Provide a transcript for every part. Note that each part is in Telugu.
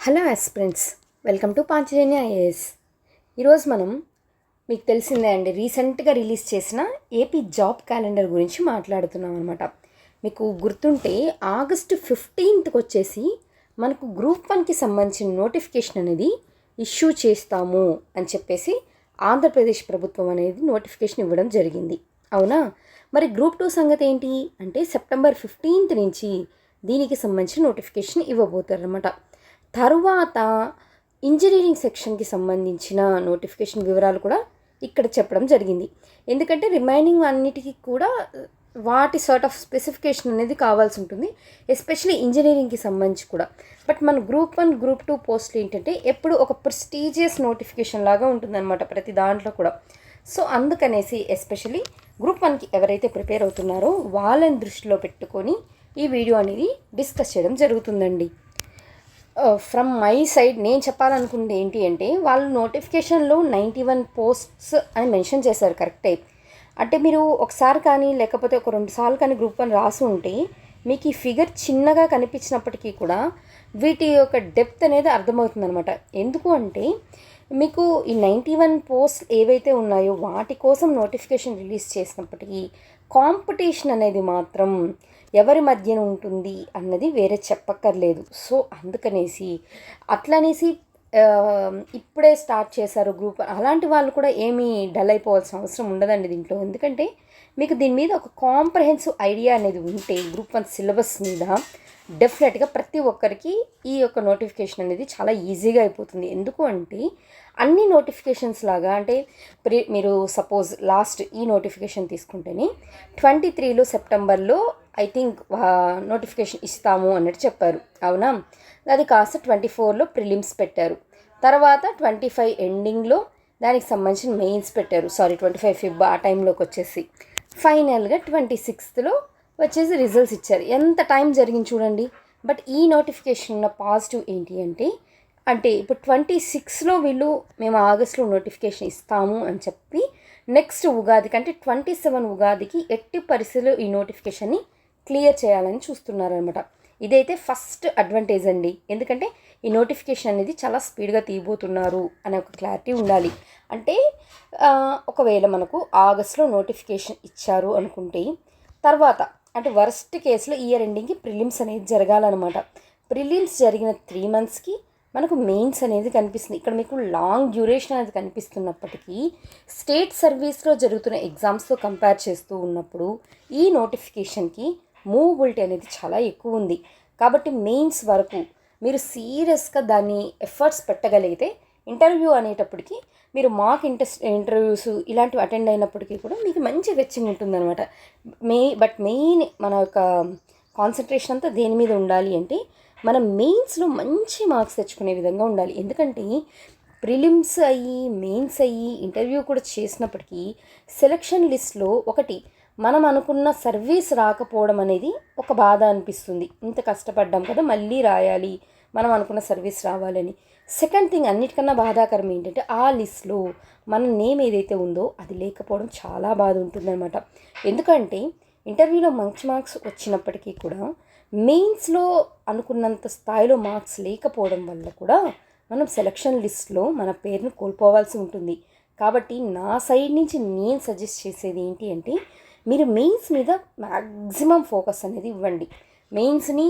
Hello aspirants, welcome to Panchajanya IAS. ఈరోజు మనం మీకు తెలిసిందే అండి, రీసెంట్గా రిలీజ్ చేసిన ఏపీ జాబ్ క్యాలెండర్ గురించి మాట్లాడుతున్నాం అనమాట. మీకు గుర్తుంటే ఆగస్టు 15th వచ్చేసి మనకు గ్రూప్ 1కి సంబంధించిన నోటిఫికేషన్ అనేది ఇష్యూ చేస్తాము అని చెప్పేసి ఆంధ్రప్రదేశ్ ప్రభుత్వం అనేది నోటిఫికేషన్ ఇవ్వడం జరిగింది. అవునా? మరి గ్రూప్ 2 సంగతి ఏంటి అంటే సెప్టెంబర్ 15th నుంచి దీనికి సంబంధించిన నోటిఫికేషన్ ఇవ్వబోతారనమాట. తరువాత ఇంజనీరింగ్ సెక్షన్కి సంబంధించిన నోటిఫికేషన్ వివరాలు కూడా ఇక్కడ చెప్పడం జరిగింది. ఎందుకంటే రిమైనింగ్ అన్నిటికీ కూడా వాటి సార్ట్ ఆఫ్ స్పెసిఫికేషన్ అనేది కావాల్సి ఉంటుంది, ఎస్పెషలీ ఇంజనీరింగ్కి సంబంధించి కూడా. బట్ మన గ్రూప్ 1 గ్రూప్ 2 పోస్టులు ఏంటంటే ఎప్పుడు ఒక ప్రెస్టీజియస్ నోటిఫికేషన్ లాగా ఉంటుందన్నమాట ప్రతి దాంట్లో కూడా. సో అందుకనేసి ఎస్పెషలీ గ్రూప్ 1కి ఎవరైతే ప్రిపేర్ అవుతున్నారో వాళ్ళని దృష్టిలో పెట్టుకొని ఈ వీడియో అనేది డిస్కస్ చేయడం జరుగుతుందండి. ఫ్రమ్ మై సైడ్ నేను చెప్పాలనుకుంది ఏంటి అంటే, వాళ్ళు నోటిఫికేషన్లో 91 పోస్ట్స్ అని మెన్షన్ చేశారు, కరెక్టే. అంటే మీరు ఒకసారి కానీ లేకపోతే ఒక 2 సార్లు కానీ గ్రూప్ 1 రాసి ఉంటే మీకు ఈ ఫిగర్ చిన్నగా కనిపించినప్పటికీ కూడా వీటి యొక్క డెప్త్ అనేది అర్థమవుతుందనమాట. ఎందుకు అంటే మీకు ఈ 91 పోస్ట్ ఏవైతే ఉన్నాయో వాటి కోసం నోటిఫికేషన్ రిలీజ్ చేసినప్పటికీ కాంపిటీషన్ అనేది మాత్రం ఎవరి మధ్యన ఉంటుంది అన్నది వేరే చెప్పక్కర్లేదు. సో అందుకనేసి అట్లనేసి ఇప్పుడే స్టార్ట్ చేశారు గ్రూప్, అలాంటి వాళ్ళు కూడా ఏమీ డల్ అయిపోవాల్సిన అవసరం ఉండదండి దీంట్లో. ఎందుకంటే మీకు దీని మీద ఒక కాంప్రహెన్సివ్ ఐడియా అనేది ఉంటే గ్రూప్ 1 సిలబస్ మీద డెఫినెట్గా ప్రతి ఒక్కరికి ఈ యొక్క నోటిఫికేషన్ అనేది చాలా ఈజీగా అయిపోతుంది. ఎందుకు అంటే అన్ని నోటిఫికేషన్స్ లాగా అంటే మీరు సపోజ్ లాస్ట్ ఈ నోటిఫికేషన్ తీసుకుంటేనే 23 సెప్టెంబర్లో ఐ థింక్ నోటిఫికేషన్ ఇస్తాము అన్నట్టు చెప్పారు. అవునా? అది కాస్త 24లో ప్రిలిమ్స్ పెట్టారు. తర్వాత 25 ఎండింగ్లో దానికి సంబంధించిన మెయిన్స్ పెట్టారు. 25 ఫిబ్ ఆ టైంలోకి వచ్చేసి ఫైనల్గా 26లో వచ్చేసి రిజల్ట్స్ ఇచ్చారు. ఎంత టైం జరిగింది చూడండి. బట్ ఈ నోటిఫికేషన్ ఉన్న పాజిటివ్ ఏంటి అంటే ఇప్పుడు 26లో వీళ్ళు మేము ఆగస్టులో నోటిఫికేషన్ ఇస్తాము అని చెప్పి నెక్స్ట్ ఉగాదికి అంటే 27 ఉగాదికి ఎట్టి పరిస్థితుల్లో ఈ నోటిఫికేషన్ని క్లియర్ చేయాలని చూస్తున్నారనమాట. ఇదైతే ఫస్ట్ అడ్వాంటేజ్ అండి. ఎందుకంటే ఈ నోటిఫికేషన్ అనేది చాలా స్పీడ్గా తీయబోతున్నారు అనే ఒక క్లారిటీ ఉండాలి. అంటే ఒకవేళ మనకు ఆగస్టులో నోటిఫికేషన్ ఇచ్చారు అనుకుంటే తర్వాత అంటే వర్స్ట్ కేసులో ఇయర్ ఎండింగ్కి ప్రిలిమ్స్ అనేది జరగాలన్నమాట. ప్రిలిమ్స్ జరిగిన 3 monthsకి మనకు మెయిన్స్ అనేది కనిపిస్తుంది. ఇక్కడ మీకు లాంగ్ డ్యూరేషన్ అనేది కనిపిస్తున్నప్పటికీ స్టేట్ సర్వీస్లో జరుగుతున్న ఎగ్జామ్స్తో కంపేర్ చేస్తూ ఉన్నప్పుడు ఈ నోటిఫికేషన్కి మూవబిలిటీ అనేది చాలా ఎక్కువ ఉంది. కాబట్టి మెయిన్స్ వరకు మీరు సీరియస్గా దాన్ని ఎఫర్ట్స్ పెట్టగలిగితే ఇంటర్వ్యూ అనేటప్పటికి మీరు మాక్ ఇంటర్వ్యూస్ ఇలాంటివి అటెండ్ అయినప్పటికీ కూడా మీకు మంచి వెచ్చింగ్ ఉంటుందన్నమాట. బట్ మెయిన్ మన యొక్క కాన్సన్ట్రేషన్ అంతా దేని మీద ఉండాలి అంటే మనం మెయిన్స్లో మంచి మార్క్స్ తెచ్చుకునే విధంగా ఉండాలి. ఎందుకంటే ప్రిలిమ్స్ అయ్యి మెయిన్స్ అయ్యి ఇంటర్వ్యూ కూడా చేసినప్పటికీ సెలక్షన్ లిస్ట్లో ఒకటి మనం అనుకున్న సర్వీస్ రాకపోవడం అనేది ఒక బాధ అనిపిస్తుంది. ఇంత కష్టపడ్డాం కదా, మళ్ళీ రాయాలి, మనం అనుకున్న సర్వీస్ రావాలని. సెకండ్ థింగ్, అన్నిటికన్నా బాధాకరం ఏంటంటే ఆ లిస్ట్లో మన నేమ్ ఏదైతే ఉందో అది లేకపోవడం చాలా బాధ ఉంటుందన్నమాట. ఎందుకంటే ఇంటర్వ్యూలో మంచి మార్క్స్ వచ్చినప్పటికీ కూడా మెయిన్స్లో అనుకున్నంత స్థాయిలో మార్క్స్ లేకపోవడం వల్ల కూడా మనం సెలక్షన్ లిస్ట్లో మన పేరును కోల్పోవాల్సి ఉంటుంది. కాబట్టి నా సైడ్ నుంచి నేను సజెస్ట్ చేసేది ఏంటి అంటే మీరు మెయిన్స్ మీద మ్యాక్సిమం ఫోకస్ అనేది ఇవ్వండి. మెయిన్స్ని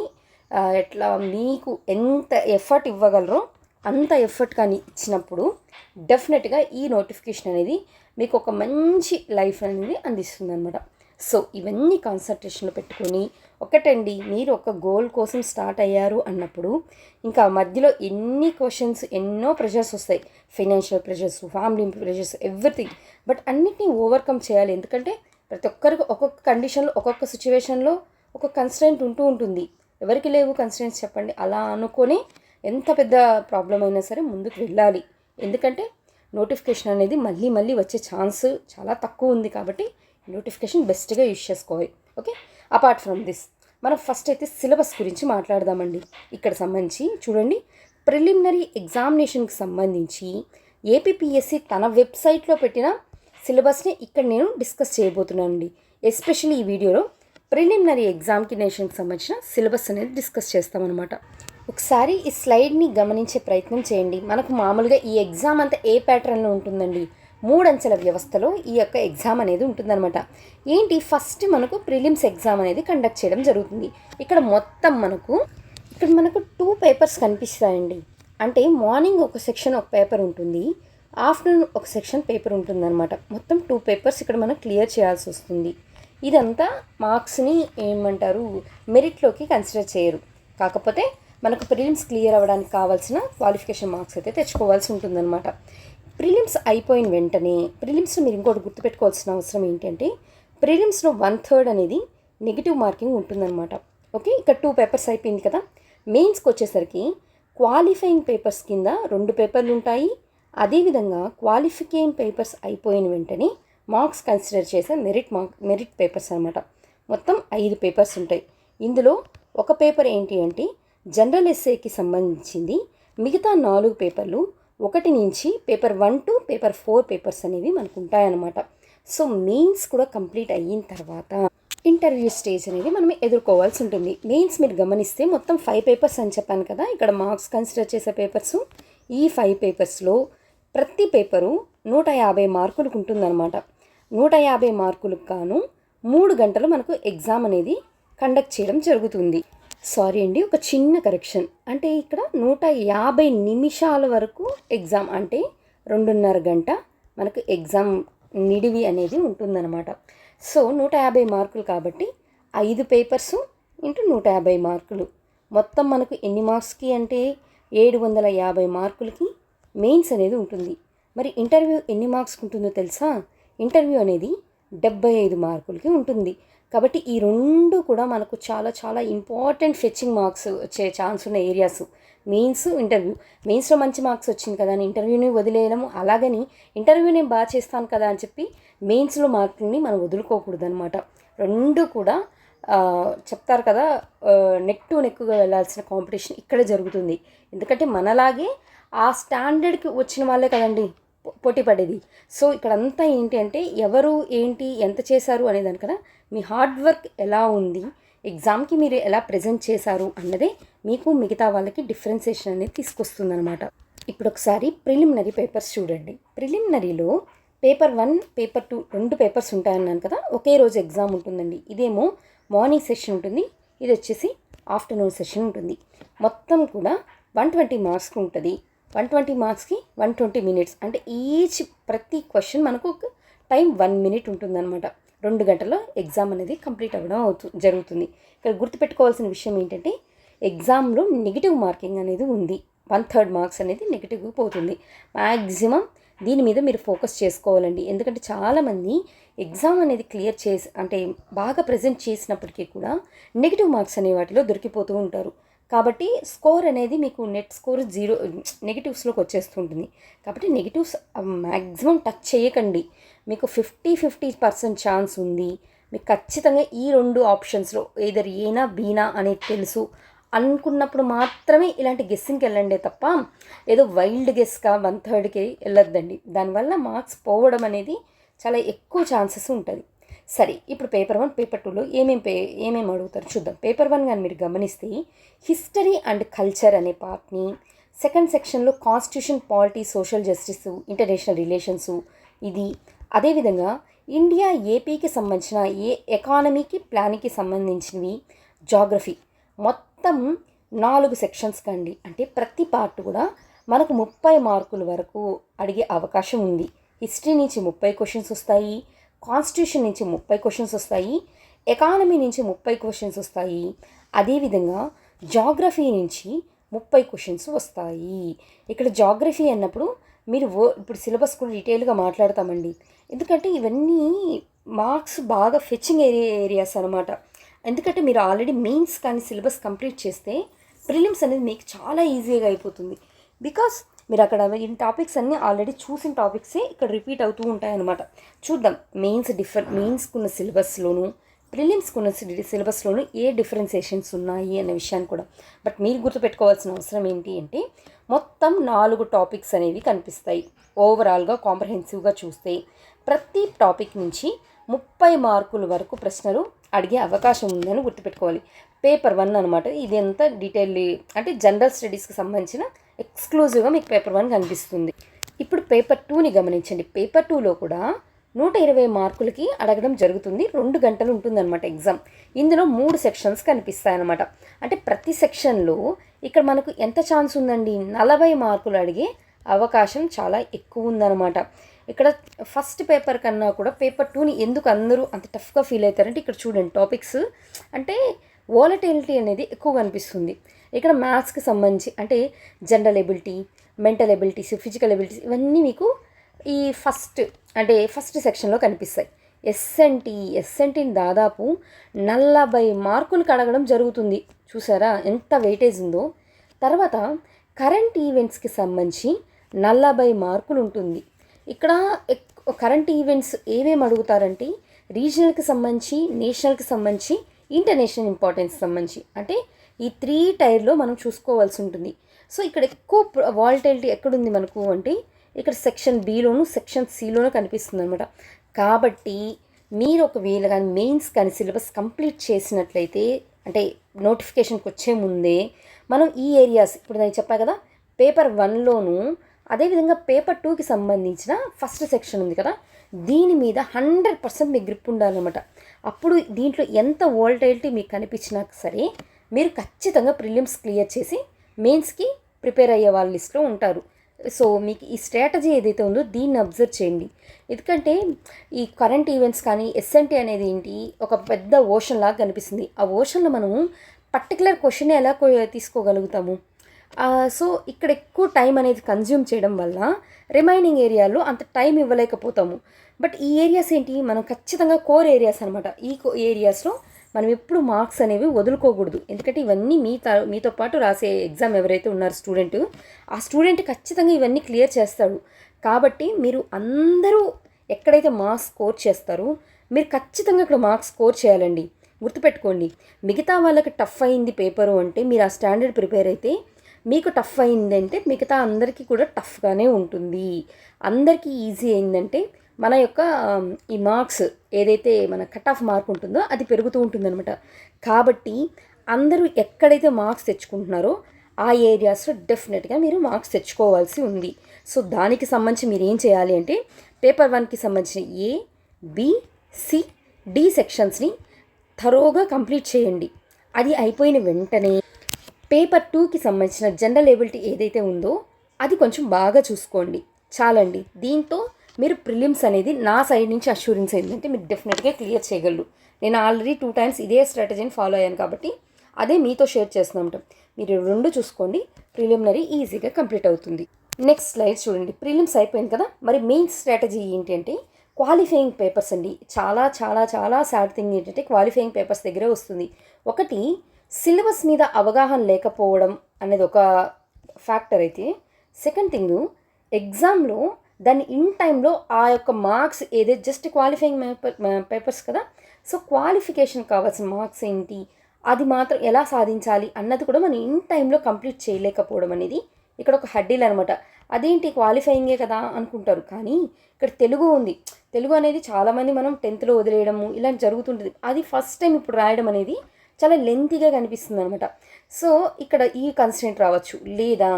ఎట్లా మీకు ఎంత ఎఫర్ట్ ఇవ్వగలరో అంత ఎఫర్ట్ కానీ ఇచ్చినప్పుడు డెఫినెట్గా ఈ నోటిఫికేషన్ అనేది మీకు ఒక మంచి లైఫ్ అనేది అందిస్తుంది అనమాట. సో ఇవన్నీ కాన్సన్ట్రేషన్లో పెట్టుకొని ఒకటండి, మీరు ఒక గోల్ కోసం స్టార్ట్ అయ్యారు అన్నప్పుడు ఇంకా మధ్యలో ఎన్ని క్వశ్చన్స్ ఎన్నో ప్రెషర్స్ వస్తాయి, financial pressures, family pressures, everything. But అన్నిటినీ ఓవర్కమ్ చేయాలి. ఎందుకంటే ప్రతి ఒక్కరికి ఒక్కొక్క కండిషన్లో ఒక్కొక్క సిచ్యువేషన్లో ఒక్కొక్క కన్స్ట్రెంట్ ఉంటుంది. ఎవరికి లేవు కన్స్ట్రెంట్స్ చెప్పండి? అలా అనుకొని ఎంత పెద్ద ప్రాబ్లం అయినా సరే ముందుకు వెళ్ళాలి. ఎందుకంటే నోటిఫికేషన్ అనేది మళ్ళీ మళ్ళీ వచ్చే ఛాన్స్ చాలా తక్కువ ఉంది. కాబట్టి నోటిఫికేషన్ బెస్ట్గా యూజ్ చేసుకోవాలి. ఓకే, అపార్ట్ ఫ్రమ్ దిస్ మనం ఫస్ట్ అయితే సిలబస్ గురించి మాట్లాడదామండి. ఇక్కడ సంబంధించి చూడండి, ప్రిలిమినరీ ఎగ్జామినేషన్కి సంబంధించి ఏపీపీఎస్సీ తన వెబ్సైట్లో పెట్టిన సిలబస్ని ఇక్కడ నేను డిస్కస్ చేయబోతున్నానండి. ఎస్పెషల్లీ ఈ వీడియోలో ప్రిలిమినరీ ఎగ్జామినేషన్కి సంబంధించిన సిలబస్ అనేది డిస్కస్ చేస్తామన్నమాట. ఒకసారి ఈ స్లైడ్ని గమనించే ప్రయత్నం చేయండి. మనకు మామూలుగా ఈ ఎగ్జామ్ అంతా ఏ ప్యాటర్న్లో ఉంటుందండి, 3 అంచెల వ్యవస్థలో ఈ యొక్క ఎగ్జామ్ అనేది ఉంటుందన్నమాట. ఏంటి, ఫస్ట్ మనకు ప్రిలిమ్స్ ఎగ్జామ్ అనేది కండక్ట్ చేయడం జరుగుతుంది. ఇక్కడ మొత్తం మనకు 2 పేపర్స్ కనిపిస్తాయండి. అంటే మార్నింగ్ ఒక సెక్షన్ ఒక పేపర్ ఉంటుంది, ఆఫ్టర్నూన్ ఒక సెక్షన్ పేపర్ ఉంటుందన్నమాట. మొత్తం 2 పేపర్స్ ఇక్కడ మనం క్లియర్ చేయాల్సి వస్తుంది. ఇదంతా మార్క్స్ని ఏమంటారు, మెరిట్లోకి కన్సిడర్ చేయరు. కాకపోతే మనకు ప్రిలిమ్స్ క్లియర్ అవ్వడానికి కావాల్సిన క్వాలిఫికేషన్ మార్క్స్ అయితే తెచ్చుకోవాల్సి ఉంటుందన్నమాట. ప్రిలిమ్స్ అయిపోయిన వెంటనే ప్రిలిమ్స్లో మీరు ఇంకోటి గుర్తుపెట్టుకోవాల్సిన అవసరం ఏంటంటే, ప్రిలిమ్స్లో 1/3 అనేది నెగిటివ్ మార్కింగ్ ఉంటుందన్నమాట. ఓకే, ఇక్కడ 2 పేపర్స్ అయిపోయింది కదా. మెయిన్స్కి వచ్చేసరికి క్వాలిఫైయింగ్ పేపర్స్ కింద 2 పేపర్లు ఉంటాయి. అదేవిధంగా క్వాలిఫికేషన్ పేపర్స్ అయిపోయిన వెంటనే మార్క్స్ కన్సిడర్ చేసే మెరిట్ పేపర్స్ అనమాట. మొత్తం 5 పేపర్స్ ఉంటాయి. ఇందులో ఒక పేపర్ ఏంటి అంటే జనరల్ ఎస్ఏకి సంబంధించింది. మిగతా 4 పేపర్లు 1 నుంచి పేపర్ 1 టు పేపర్ 4 పేపర్స్ అనేవి మనకు ఉంటాయన్నమాట. సో మెయిన్స్ కూడా కంప్లీట్ అయిన తర్వాత ఇంటర్వ్యూ స్టేజ్ అనేది మనం ఎదుర్కోవాల్సి ఉంటుంది. మెయిన్స్ మీరు గమనిస్తే మొత్తం 5 పేపర్స్ అని చెప్పాను కదా, ఇక్కడ మార్క్స్ కన్సిడర్ చేసే పేపర్స్. ఈ 5 పేపర్స్లో ప్రతి పేపరు 150 మార్కులకు ఉంటుందన్నమాట. 150 మార్కులకు గాను 3 గంటలు మనకు ఎగ్జామ్ అనేది కండక్ట్ చేయడం జరుగుతుంది. సారీ అండి, ఒక చిన్న కరెక్షన్. అంటే ఇక్కడ 150 నిమిషాల వరకు ఎగ్జామ్, అంటే 2.5 గంట మనకు ఎగ్జామ్ నిడివి అనేది ఉంటుందన్నమాట. సో 150 మార్కులు కాబట్టి 5 పేపర్స్ ఇంటూ 150 మార్కులు మొత్తం మనకు ఎన్ని మార్క్స్కి అంటే 750 మార్కులకి మెయిన్స్ అనేది ఉంటుంది. మరి ఇంటర్వ్యూ ఎన్ని మార్క్స్కి ఉంటుందో తెలుసా? ఇంటర్వ్యూ అనేది 75 మార్కులకి ఉంటుంది. కాబట్టి ఈ 2 కూడా మనకు చాలా చాలా ఇంపార్టెంట్ ఫెచ్చింగ్ మార్క్స్ వచ్చే ఛాన్స్ ఉన్న ఏరియాస్. Mains, interview. మెయిన్స్లో మంచి మార్క్స్ వచ్చింది కదా అని ఇంటర్వ్యూని వదిలేయడము, అలాగని ఇంటర్వ్యూ నేను బాగా చేస్తాను కదా అని చెప్పి మెయిన్స్లో మార్కుల్ని మనం వదులుకోకూడదు అనమాట. 2 కూడా చెప్తారు కదా, నెక్ టు నెక్గా వెళ్ళాల్సిన కాంపిటీషన్ ఇక్కడే జరుగుతుంది. ఎందుకంటే మనలాగే ఆ స్టాండర్డ్కి వచ్చిన వాళ్ళే కదండి పోటీ పడేది. సో ఇక్కడంతా ఏంటి అంటే ఎవరు ఏంటి ఎంత చేశారు అనేదాని కదా, మీ హార్డ్ వర్క్ ఎలా ఉంది, ఎగ్జామ్కి మీరు ఎలా ప్రజెంట్ చేశారు అన్నదే మీకు మిగతా వాళ్ళకి డిఫరెన్సియేషన్ అనేది తీసుకొస్తుందన్నమాట. ఇప్పుడు ఒకసారి ప్రిలిమినరీ పేపర్స్ చూడండి. ప్రిలిమినరీలో పేపర్ 1, పేపర్ 2 2 పేపర్స్ ఉంటాయన్నాను కదా, ఒకే రోజు ఎగ్జామ్ ఉంటుందండి. ఇదేమో మార్నింగ్ సెషన్ ఉంటుంది, ఇది వచ్చేసి ఆఫ్టర్నూన్ సెషన్ ఉంటుంది. మొత్తం కూడా 120 మార్క్స్కి ఉంటుంది. 120 మార్క్స్కి 120 మినిట్స్, అంటే ప్రతి క్వశ్చన్ మనకు ఒక టైం 1 మినిట్ ఉంటుందన్నమాట. 2 గంటల్లో ఎగ్జామ్ అనేది కంప్లీట్ అవ్వడం జరుగుతుంది. ఇక్కడ గుర్తుపెట్టుకోవాల్సిన విషయం ఏంటంటే ఎగ్జామ్లో నెగిటివ్ మార్కింగ్ అనేది ఉంది. 1/3 మార్క్స్ అనేది నెగిటివ్గా పోతుంది. మ్యాక్సిమం దీని మీద మీరు ఫోకస్ చేసుకోవాలండి. ఎందుకంటే చాలామంది ఎగ్జామ్ అనేది క్లియర్ చేసి అంటే బాగా ప్రజెంట్ చేసినప్పటికీ కూడా నెగిటివ్ మార్క్స్ అనే వాటిలో దొరికిపోతూ ఉంటారు. కాబట్టి స్కోర్ అనేది మీకు నెట్ స్కోర్ 0 నెగిటివ్స్లోకి వచ్చేస్తుంటుంది. కాబట్టి నెగిటివ్స్ మ్యాక్సిమం టచ్ చేయకండి. మీకు 50% ఛాన్స్ ఉంది. మీకు ఖచ్చితంగా ఈ 2 ఆప్షన్స్లో ఏదర్ ఏనా బీనా అనేది తెలుసు అనుకున్నప్పుడు మాత్రమే ఇలాంటి గెస్సింగ్కి వెళ్ళండి తప్ప ఏదో వైల్డ్ గెస్గా 1/3కి వెళ్ళొద్దండి. దానివల్ల మార్క్స్ పోవడం అనేది చాలా ఎక్కువ ఛాన్సెస్ ఉంటుంది. సరే, ఇప్పుడు పేపర్ 1, పేపర్ 2లో ఏమేమి అడుగుతారు చూద్దాం. పేపర్ 1 కానీ మీరు గమనిస్తే హిస్టరీ అండ్ కల్చర్ అనే పార్ట్ని, సెకండ్ సెక్షన్లో constitution, polity, social justice, international relations ఇది. అదేవిధంగా ఇండియా ఏపీకి సంబంధించిన ఎకానమీకి, ప్లాన్కి సంబంధించినవి, జాగ్రఫీ. మొత్తం 4 సెక్షన్స్ కండి. అంటే ప్రతి పార్ట్ కూడా మనకు 30 మార్కుల వరకు అడిగే అవకాశం ఉంది. హిస్టరీ నుంచి 30 క్వశ్చన్స్ వస్తాయి, కాన్స్టిట్యూషన్ నుంచి 30 క్వశ్చన్స్ వస్తాయి, ఎకానమీ నుంచి 30 క్వశ్చన్స్ వస్తాయి. అదేవిధంగా జాగ్రఫీ నుంచి 30 క్వశ్చన్స్ వస్తాయి. ఇక్కడ జాగ్రఫీ అన్నప్పుడు మీరు ఇప్పుడు సిలబస్ కూడా డీటెయిల్గా మాట్లాడతామండి. ఎందుకంటే ఇవన్నీ మార్క్స్ బాగా ఫెచ్చింగ్ ఏరియాస్ అనమాట. ఎందుకంటే మీరు ఆల్రెడీ మెయిన్స్ కానీ సిలబస్ కంప్లీట్ చేస్తే ప్రిలిమ్స్ అనేది మీకు చాలా ఈజీగా అయిపోతుంది. బికాస్ మీరు అక్కడ ఈ టాపిక్స్ అన్నీ ఆల్రెడీ చూసిన టాపిక్సే ఇక్కడ రిపీట్ అవుతూ ఉంటాయన్నమాట. చూద్దాం మెయిన్స్కున్న సిలబస్లోను ప్రిలిమ్స్కున్న సిలబస్లోను ఏ డిఫరెన్సియేషన్స్ ఉన్నాయి అనే విషయాన్ని కూడా. బట్ మీరు గుర్తుపెట్టుకోవాల్సిన అవసరం ఏంటి అంటే మొత్తం 4 టాపిక్స్ అనేవి కనిపిస్తాయి. ఓవరాల్గా కాంప్రహెన్సివ్గా చూస్తే ప్రతి టాపిక్ నుంచి 30 మార్కుల వరకు ప్రశ్నలు అడిగే అవకాశం ఉందని గుర్తుపెట్టుకోవాలి. పేపర్ 1 అనమాట. ఇది ఎంత డీటెయిల్ అంటే జనరల్ స్టడీస్కి సంబంధించిన ఎక్స్క్లూజివ్గా మీకు పేపర్ 1 కనిపిస్తుంది. ఇప్పుడు పేపర్ 2ని గమనించండి. పేపర్ 2లో కూడా 120 మార్కులకి అడగడం జరుగుతుంది. 2 గంటలు ఉంటుందన్నమాట ఎగ్జామ్. ఇందులో 3 సెక్షన్స్ కనిపిస్తాయన్నమాట. అంటే ప్రతి సెక్షన్లో ఇక్కడ మనకు ఎంత ఛాన్స్ ఉందండి, 40 మార్కులు అడిగే అవకాశం చాలా ఎక్కువ ఉందన్నమాట. ఇక్కడ ఫస్ట్ పేపర్ కన్నా కూడా పేపర్ 2ని ఎందుకు అందరూ అంత టఫ్గా ఫీల్ అవుతారంటే ఇక్కడ చూడండి టాపిక్స్ అంటే వాలటిలిటీ అనేది ఎక్కువ కనిపిస్తుంది. ఇక్కడ మ్యాథ్స్కి సంబంధించి అంటే general ability, mental abilities, physical abilities ఇవన్నీ మీకు ఈ ఫస్ట్ సెక్షన్లో కనిపిస్తాయి. ఎస్ఎన్టీని దాదాపు 40 మార్కులకు అడగడం జరుగుతుంది. చూసారా ఎంత వెయిటేజ్ ఉందో. తర్వాత కరెంట్ ఈవెంట్స్కి సంబంధించి 40 మార్కులు ఉంటుంది. ఇక్కడ కరెంట్ ఈవెంట్స్ ఏమేమి అడుగుతారంటే రీజనల్కి సంబంధించి, నేషనల్కి సంబంధించి, ఇంటర్నేషనల్ ఇంపార్టెన్స్ సంబంధించి అంటే ఈ 3 టైర్లో మనం చూసుకోవాల్సి ఉంటుంది. సో ఇక్కడ ఎక్కువ వాలటిలిటీ ఎక్కడుంది మనకు అంటే ఇక్కడ సెక్షన్ బిలోను, సెక్షన్ సిలోనూ కనిపిస్తుంది అనమాట. కాబట్టి మీరు ఒకవేళ కానీ మెయిన్స్ కానీ సిలబస్ కంప్లీట్ చేసినట్లయితే అంటే నోటిఫికేషన్కి వచ్చే ముందే మనం ఈ ఏరియాస్ ఇప్పుడు నేను చెప్పా కదా పేపర్ 1లోను అదేవిధంగా పేపర్ 2కి సంబంధించిన ఫస్ట్ సెక్షన్ ఉంది కదా దీని మీద 100% మీకు గ్రిప్ ఉండాలన్నమాట. అప్పుడు దీంట్లో ఎంత వాలటిలిటీ మీకు కనిపించినా సరే మీరు ఖచ్చితంగా ప్రిలిమ్స్ క్లియర్ చేసి మెయిన్స్కి ప్రిపేర్ అయ్యే వాళ్ళ లిస్ట్లో ఉంటారు. సో మీకు ఈ స్ట్రాటజీ ఏదైతే ఉందో దీన్ని అబ్జర్వ్ చేయండి. ఎందుకంటే ఈ కరెంట్ ఈవెంట్స్ కానీ ఎస్ఎన్టీ అనేది ఏంటి ఒక పెద్ద ఓషన్ లాగా కనిపిస్తుంది. ఆ ఓషన్లో మనము పర్టికులర్ క్వశ్చన్ ఎలా తీసుకోగలుగుతాము. సో ఇక్కడ ఎక్కువ టైం అనేది కన్జ్యూమ్ చేయడం వల్ల రిమైనింగ్ ఏరియాలో అంత టైం ఇవ్వలేకపోతాము. బట్ ఈ ఏరియాస్ ఏంటి మనం ఖచ్చితంగా కోర్ ఏరియాస్ అనమాట. ఈ ఏరియాస్లో మనం ఎప్పుడు మార్క్స్ అనేవి వదులుకోకూడదు. ఎందుకంటే ఇవన్నీ మీతో పాటు రాసే ఎగ్జామ్ ఎవరైతే ఉన్నారో ఆ స్టూడెంట్ ఖచ్చితంగా ఇవన్నీ క్లియర్ చేస్తాడు. కాబట్టి మీరు అందరూ ఎక్కడైతే మార్క్స్ స్కోర్ చేస్తారో మీరు ఖచ్చితంగా ఇక్కడ మార్క్స్ స్కోర్ చేయాలండి. గుర్తుపెట్టుకోండి, మిగతా వాళ్ళకి టఫ్ అయింది పేపరు అంటే మీరు ఆ స్టాండర్డ్ ప్రిపేర్ అయితే మీకు టఫ్ అయిందంటే మిగతా అందరికీ కూడా టఫ్గానే ఉంటుంది. అందరికీ ఈజీ అయిందంటే మన యొక్క ఈ మార్క్స్ ఏదైతే మన కట్ ఆఫ్ మార్క్ ఉంటుందో అది పెరుగుతూ ఉంటుందన్నమాట. కాబట్టి అందరూ ఎక్కడైతే మార్క్స్ తెచ్చుకుంటున్నారో ఆ ఏరియాస్లో డెఫినెట్గా మీరు మార్క్స్ తెచ్చుకోవాల్సి ఉంది. సో దానికి సంబంధించి మీరు ఏం చేయాలి అంటే పేపర్ 1కి సంబంధించిన A, B, C, D సెక్షన్స్ని థరోగా కంప్లీట్ చేయండి. అది అయిపోయిన వెంటనే పేపర్ 2కి సంబంధించిన జనరల్ ఎబిలిటీ ఏదైతే ఉందో అది కొంచెం బాగా చూసుకోండి. చాలండి. దీంతో మీరు ప్రిలిమ్స్ అనేది నా సైడ్ నుంచి అష్యూరెన్స్ ఏంటంటే మీరు డెఫినెట్గా క్లియర్ చేయగలరు. నేను ఆల్రెడీ 2 టైమ్స్ ఇదే స్ట్రాటజీని ఫాలో అయ్యాను కాబట్టి అదే మీతో షేర్ చేస్తున్నాం. మీరు 2 చూసుకోండి, ప్రిలిమినరీ ఈజీగా కంప్లీట్ అవుతుంది. నెక్స్ట్ స్లైడ్ చూడండి. ప్రిలిమ్స్ అయిపోయింది కదా, మరి మెయిన్ స్ట్రాటజీ ఏంటి అంటే క్వాలిఫైయింగ్ పేపర్స్ అండి. చాలా చాలా చాలా సాడ్ థింగ్ ఏంటంటే క్వాలిఫైయింగ్ పేపర్స్ దగ్గరే వస్తుంది. ఒకటి సిలబస్ మీద అవగాహన లేకపోవడం అనేది ఒక ఫ్యాక్టర్ అయితే, సెకండ్ థింగ్ ఎగ్జామ్లో దాన్ని ఇన్ టైంలో ఆ యొక్క మార్క్స్ ఏదైతే జస్ట్ క్వాలిఫైయింగ్ పేపర్స్ కదా, సో క్వాలిఫికేషన్ కావాల్సిన మార్క్స్ ఏంటి అది మాత్రం ఎలా సాధించాలి అన్నది కూడా మనం ఇన్ టైంలో కంప్లీట్ చేయలేకపోవడం అనేది ఇక్కడ ఒక హడ్డీలు అనమాట. అదేంటి క్వాలిఫైయింగే కదా అనుకుంటారు, కానీ ఇక్కడ తెలుగు ఉంది. తెలుగు అనేది చాలామంది మనం 10th వదిలేయడము ఇలాంటి జరుగుతుంటుంది. అది ఫస్ట్ టైం ఇప్పుడు రాయడం అనేది చాలా లెంతీగా కనిపిస్తుంది అనమాట. సో ఇక్కడ ఈ కన్స్టెంట్ రావచ్చు, లేదా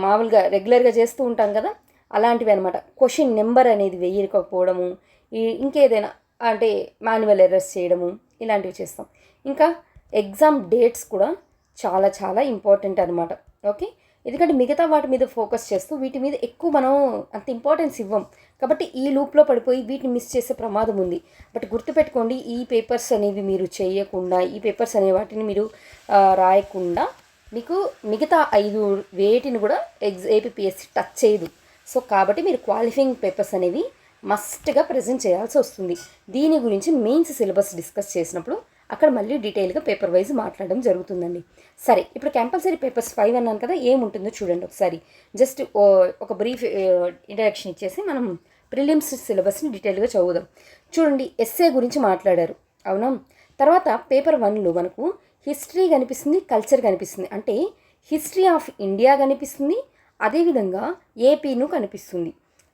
మామూలుగా రెగ్యులర్గా చేస్తూ ఉంటాం కదా అలాంటివి అనమాట. క్వశ్చన్ నెంబర్ అనేది వేయకపోవడము, ఇంకేదైనా అంటే మాన్యువల్ ఎర్రర్స్ చేయడము ఇలాంటివి చేస్తాం. ఇంకా ఎగ్జామ్ డేట్స్ కూడా చాలా చాలా ఇంపార్టెంట్ అనమాట. ఓకే, ఎందుకంటే మిగతా వాటి మీద ఫోకస్ చేస్తూ వీటి మీద ఎక్కువ మనం అంత ఇంపార్టెన్స్ ఇవ్వం. కాబట్టి ఈ లూప్లో పడిపోయి వీటిని మిస్ చేసే ప్రమాదం ఉంది. బట్ గుర్తుపెట్టుకోండి, ఈ పేపర్స్ అనేవి మీరు చేయకుండా, ఈ పేపర్స్ అనే వాటిని మీరు రాయకుండా మీకు మిగతా 5 వేటిని కూడా ఏపీపీఎస్సీ టచ్ చేయదు. సో కాబట్టి మీరు క్వాలిఫైయింగ్ పేపర్స్ అనేవి మస్ట్గా ప్రజెంట్ చేయాల్సి వస్తుంది. దీని గురించి మెయిన్స్ సిలబస్ డిస్కస్ చేసినప్పుడు అక్కడ మళ్ళీ డీటెయిల్గా పేపర్ వైజ్ మాట్లాడడం జరుగుతుందండి. సరే, ఇప్పుడు కంపల్సరీ పేపర్స్ 5 అన్నాను కదా, ఏముంటుందో చూడండి ఒకసారి. జస్ట్ ఒక బ్రీఫ్ ఇంట్రడక్షన్ ఇచ్చేసి మనం ప్రిలిమ్స్ సిలబస్ని డీటెయిల్గా చదువుదాం. చూడండి, ఎస్ఏ గురించి మాట్లాడారు, అవునా. తర్వాత పేపర్ 1లో మనకు హిస్టరీ కనిపిస్తుంది, కల్చర్ కనిపిస్తుంది. అంటే హిస్టరీ ఆఫ్ ఇండియా కనిపిస్తుంది, అదేవిధంగా ఏపీను కనిపిస్తుంది.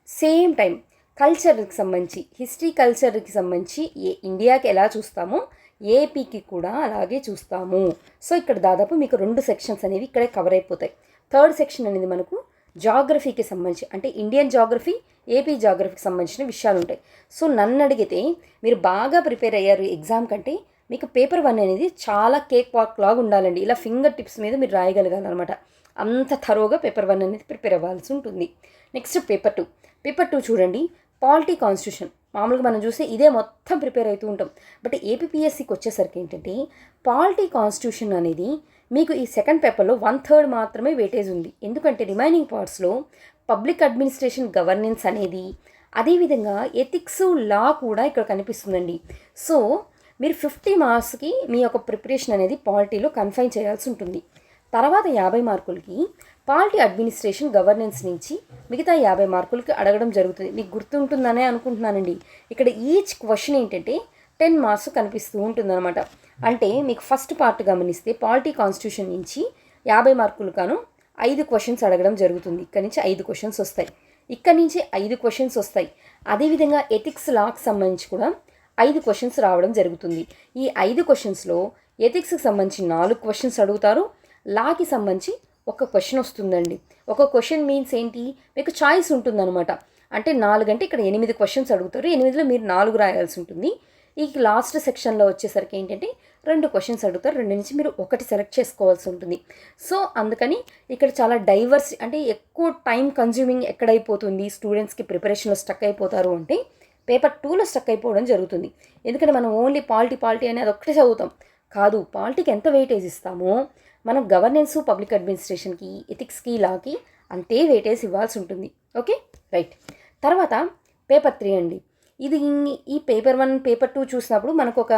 సేమ్ టైం కల్చర్కి సంబంధించి హిస్టరీ కల్చర్కి సంబంధించి ఇండియాకి ఎలా చూస్తామో ఏపీకి కూడా అలాగే చూస్తాము. సో ఇక్కడ దాదాపు మీకు 2 సెక్షన్స్ అనేవి ఇక్కడే కవర్ అయిపోతాయి. థర్డ్ సెక్షన్ అనేది మనకు జాగ్రఫీకి సంబంధించి, అంటే ఇండియన్ జాగ్రఫీ, ఏపీ జాగ్రఫీకి సంబంధించిన విషయాలు ఉంటాయి. సో నన్ను అడిగితే మీరు బాగా ప్రిపేర్ అయ్యారు ఎగ్జామ్ కంటే, మీకు పేపర్ 1 అనేది చాలా కేక్ వాక్ లాగా ఉండాలండి. ఇలా ఫింగర్ టిప్స్ మీద మీరు రాయగలగాలన్నమాట. అంత థరోగా పేపర్ 1 అనేది ప్రిపేర్ అవ్వాల్సి ఉంటుంది. Next paper 2. పేపర్ 2 చూడండి, పాలిటీ కాన్స్టిట్యూషన్. మామూలుగా మనం చూస్తే ఇదే మొత్తం ప్రిపేర్ అవుతూ ఉంటాం. బట్ ఏపీపీఎస్సికి వచ్చేసరికి ఏంటంటే పాలిటీ కాన్స్టిట్యూషన్ అనేది మీకు ఈ సెకండ్ పేపర్లో 1/3 మాత్రమే వెయిటేజ్ ఉంది. ఎందుకంటే రిమైనింగ్ పార్ట్స్లో పబ్లిక్ అడ్మినిస్ట్రేషన్ గవర్నెన్స్ అనేది, అదేవిధంగా ఎథిక్స్ లా కూడా ఇక్కడ కనిపిస్తుందండి. సో మీరు 50 మార్క్స్కి మీ యొక్క ప్రిపరేషన్ అనేది పాలిటీలో కన్ఫైన్ చేయాల్సి ఉంటుంది. తర్వాత 50 మార్కులకి పాలిటీ అడ్మినిస్ట్రేషన్ గవర్నెన్స్ నుంచి మిగతా 50 మార్కులకి అడగడం జరుగుతుంది. మీకు గుర్తుంటుందనే అనుకుంటున్నానండి. ఇక్కడ ఈచ్ క్వశ్చన్ ఏంటంటే 10 మార్క్స్ కనిపిస్తూ ఉంటుందన్నమాట. అంటే మీకు ఫస్ట్ పార్ట్ గమనిస్తే పాలిటీ కాన్స్టిట్యూషన్ నుంచి 50 మార్కులు కాను 5 క్వశ్చన్స్ అడగడం జరుగుతుంది. ఇక్కడ నుంచి 5 క్వశ్చన్స్ వస్తాయి, ఇక్కడ నుంచి 5 క్వశ్చన్స్ వస్తాయి. అదేవిధంగా ఎథిక్స్ లాకి సంబంధించి కూడా 5 క్వశ్చన్స్ రావడం జరుగుతుంది. ఈ 5 క్వశ్చన్స్లో ఎథిక్స్కి సంబంధించి 4 క్వశ్చన్స్ అడుగుతారు, లాకి సంబంధించి ఒక క్వశ్చన్ వస్తుందండి. ఒక క్వశ్చన్ మీన్స్ ఏంటి, మీకు చాయిస్ ఉంటుందన్నమాట. అంటే 4 అంటే ఇక్కడ 8 క్వశ్చన్స్ అడుగుతారు, 8లో మీరు 4 రాయాల్సి ఉంటుంది. ఈ లాస్ట్ సెక్షన్లో వచ్చేసరికి ఏంటంటే 2 క్వశ్చన్స్ అడుగుతారు, 2 నుంచి మీరు 1 సెలెక్ట్ చేసుకోవాల్సి ఉంటుంది. సో అందుకని ఇక్కడ చాలా డైవర్స్, అంటే ఎక్కువ టైం కన్జ్యూమింగ్ ఎక్కడైపోతుంది, స్టూడెంట్స్కి ప్రిపరేషన్లో స్టక్ అయిపోతారు అంటే పేపర్ 2లో స్టక్ అయిపోవడం జరుగుతుంది. ఎందుకంటే మనం ఓన్లీ పాలిటీ అనేది ఒక్కటే చదువుతాం కాదు, పాలిటీకి ఎంత వెయిటేజ్ ఇస్తామో మనం గవర్నెన్స్, పబ్లిక్ అడ్మినిస్ట్రేషన్కి, ఎథిక్స్కి, లాకి అంతే వెయిటేజ్ ఇవ్వాల్సి ఉంటుంది. Okay right. తర్వాత పేపర్ 3 అండి. ఇది ఈ పేపర్ 1, పేపర్ 2 చూసినప్పుడు మనకు ఒక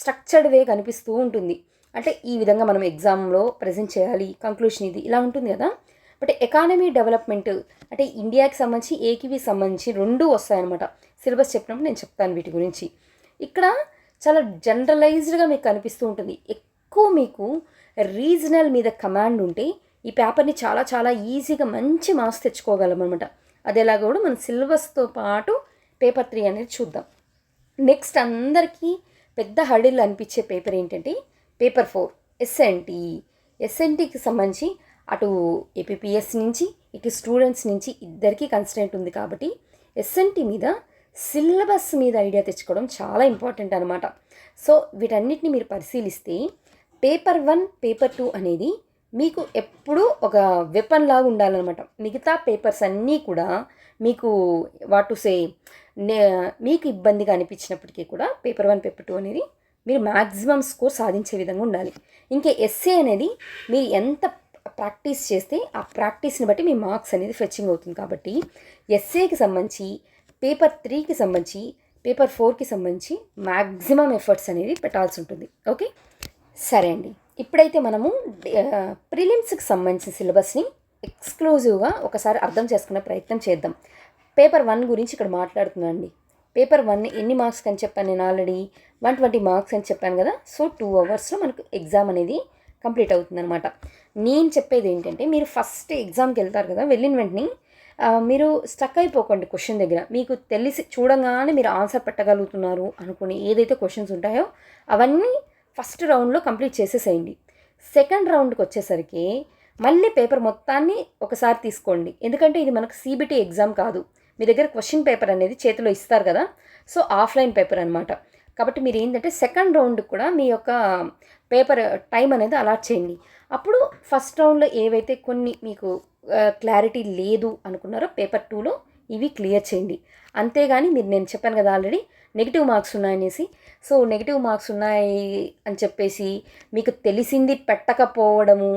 స్ట్రక్చర్డ్ వే కనిపిస్తూ ఉంటుంది. అంటే ఈ విధంగా మనం ఎగ్జామ్లో ప్రజెంట్ చేయాలి, కంక్లూషన్ ఇది ఇలా ఉంటుంది కదా. బట్ ఎకానమీ డెవలప్మెంట్ అంటే ఇండియాకి సంబంధించి, ఏకీవి సంబంధించి 2 వస్తాయన్నమాట. సిలబస్ చెప్పినప్పుడు నేను చెప్తాను వీటి గురించి. ఇక్కడ చాలా జనరలైజ్డ్గా మీకు కనిపిస్తూ ఉంటుంది. ఎక్కువ మీకు రీజనల్ మీద కమాండ్ ఉంటే ఈ పేపర్ని చాలా చాలా ఈజీగా మంచి మార్క్స్ తెచ్చుకోగలం అనమాట. అది ఎలాగ కూడా మన సిలబస్తో పాటు పేపర్ 3 అనేది చూద్దాం. నెక్స్ట్ అందరికీ పెద్ద హడిల్ అనిపించే పేపర్ ఏంటంటే పేపర్ 4 ఎస్ఎన్టీకి సంబంధించి అటు ఏపీపీఎస్ నుంచి ఇటు స్టూడెంట్స్ నుంచి ఇద్దరికీ కన్స్ట్రెంట్ ఉంది. కాబట్టి ఎస్ఎన్టీ మీద సిలబస్ మీద ఐడియా తెచ్చుకోవడం చాలా ఇంపార్టెంట్ అనమాట. సో వీటన్నిటిని మీరు పరిశీలిస్తే పేపర్ 1, పేపర్ 2 అనేది మీకు ఎప్పుడూ ఒక వెపన్ లాగా ఉండాలన్నమాట. మిగతా పేపర్స్ అన్నీ కూడా మీకు మీకు ఇబ్బందిగా అనిపించినప్పటికీ కూడా పేపర్ 1, పేపర్ 2 అనేది మీరు మ్యాక్సిమం స్కోర్ సాధించే విధంగా ఉండాలి. ఇంకా ఎస్ఏ అనేది మీరు ఎంత ప్రాక్టీస్ చేస్తే ఆ ప్రాక్టీస్ని బట్టి మీ మార్క్స్ అనేది ఫెచ్చింగ్ అవుతుంది. కాబట్టి ఎస్ఏకి సంబంధించి, పేపర్ 3కి సంబంధించి, పేపర్ 4కి సంబంధించి మ్యాక్సిమం ఎఫర్ట్స్ అనేది పెట్టాల్సి ఉంటుంది. ఓకే సరే అండి. ఇప్పుడైతే మనము ప్రిలిమ్స్కి సంబంధించిన సిలబస్ని ఎక్స్క్లూజివ్గా ఒకసారి అర్థం చేసుకునే ప్రయత్నం చేద్దాం. పేపర్ 1 గురించి ఇక్కడ మాట్లాడుతున్నాను అండి. పేపర్ 1 ఎన్ని మార్క్స్ అని చెప్పాను నేను ఆల్రెడీ 120 మార్క్స్ అని చెప్పాను కదా. సో 2 అవర్స్లో మనకు ఎగ్జామ్ అనేది కంప్లీట్ అవుతుందన్నమాట. నేను చెప్పేది ఏంటంటే మీరు ఫస్ట్ ఎగ్జామ్కి వెళ్తారు కదా, వెళ్ళిన వెంటనే మీరు స్టక్ అయిపోకండి క్వశ్చన్ దగ్గర. మీకు తెలిసి చూడంగానే మీరు ఆన్సర్ పెట్టగలుగుతున్నారు అనుకుని ఏదైతే క్వశ్చన్స్ ఉంటాయో అవన్నీ ఫస్ట్ రౌండ్లో కంప్లీట్ చేసేసేయండి. సెకండ్ రౌండ్కి వచ్చేసరికి మళ్ళీ పేపర్ మొత్తాన్ని ఒకసారి తీసుకోండి. ఎందుకంటే ఇది మనకు సిబిటి ఎగ్జామ్ కాదు, మీ దగ్గర క్వశ్చన్ పేపర్ అనేది చేతిలో ఇస్తారు కదా. సో ఆఫ్లైన్ పేపర్ అనమాట. కాబట్టి మీరు ఏంటంటే సెకండ్ రౌండ్కి కూడా మీ యొక్క పేపర్ టైం అనేది అలాట్ చేయండి. అప్పుడు ఫస్ట్ రౌండ్లో ఏవైతే కొన్ని మీకు క్లారిటీ లేదు అనుకున్నారో పేపర్ 2లో ఇవి క్లియర్ చేయండి. అంతేగాని నేను చెప్పాను కదా ఆల్రెడీ నెగిటివ్ మార్క్స్ ఉన్నాయనేసి. సో నెగిటివ్ మార్క్స్ ఉన్నాయి అని చెప్పేసి మీకు తెలిసింది పెట్టకపోవడము,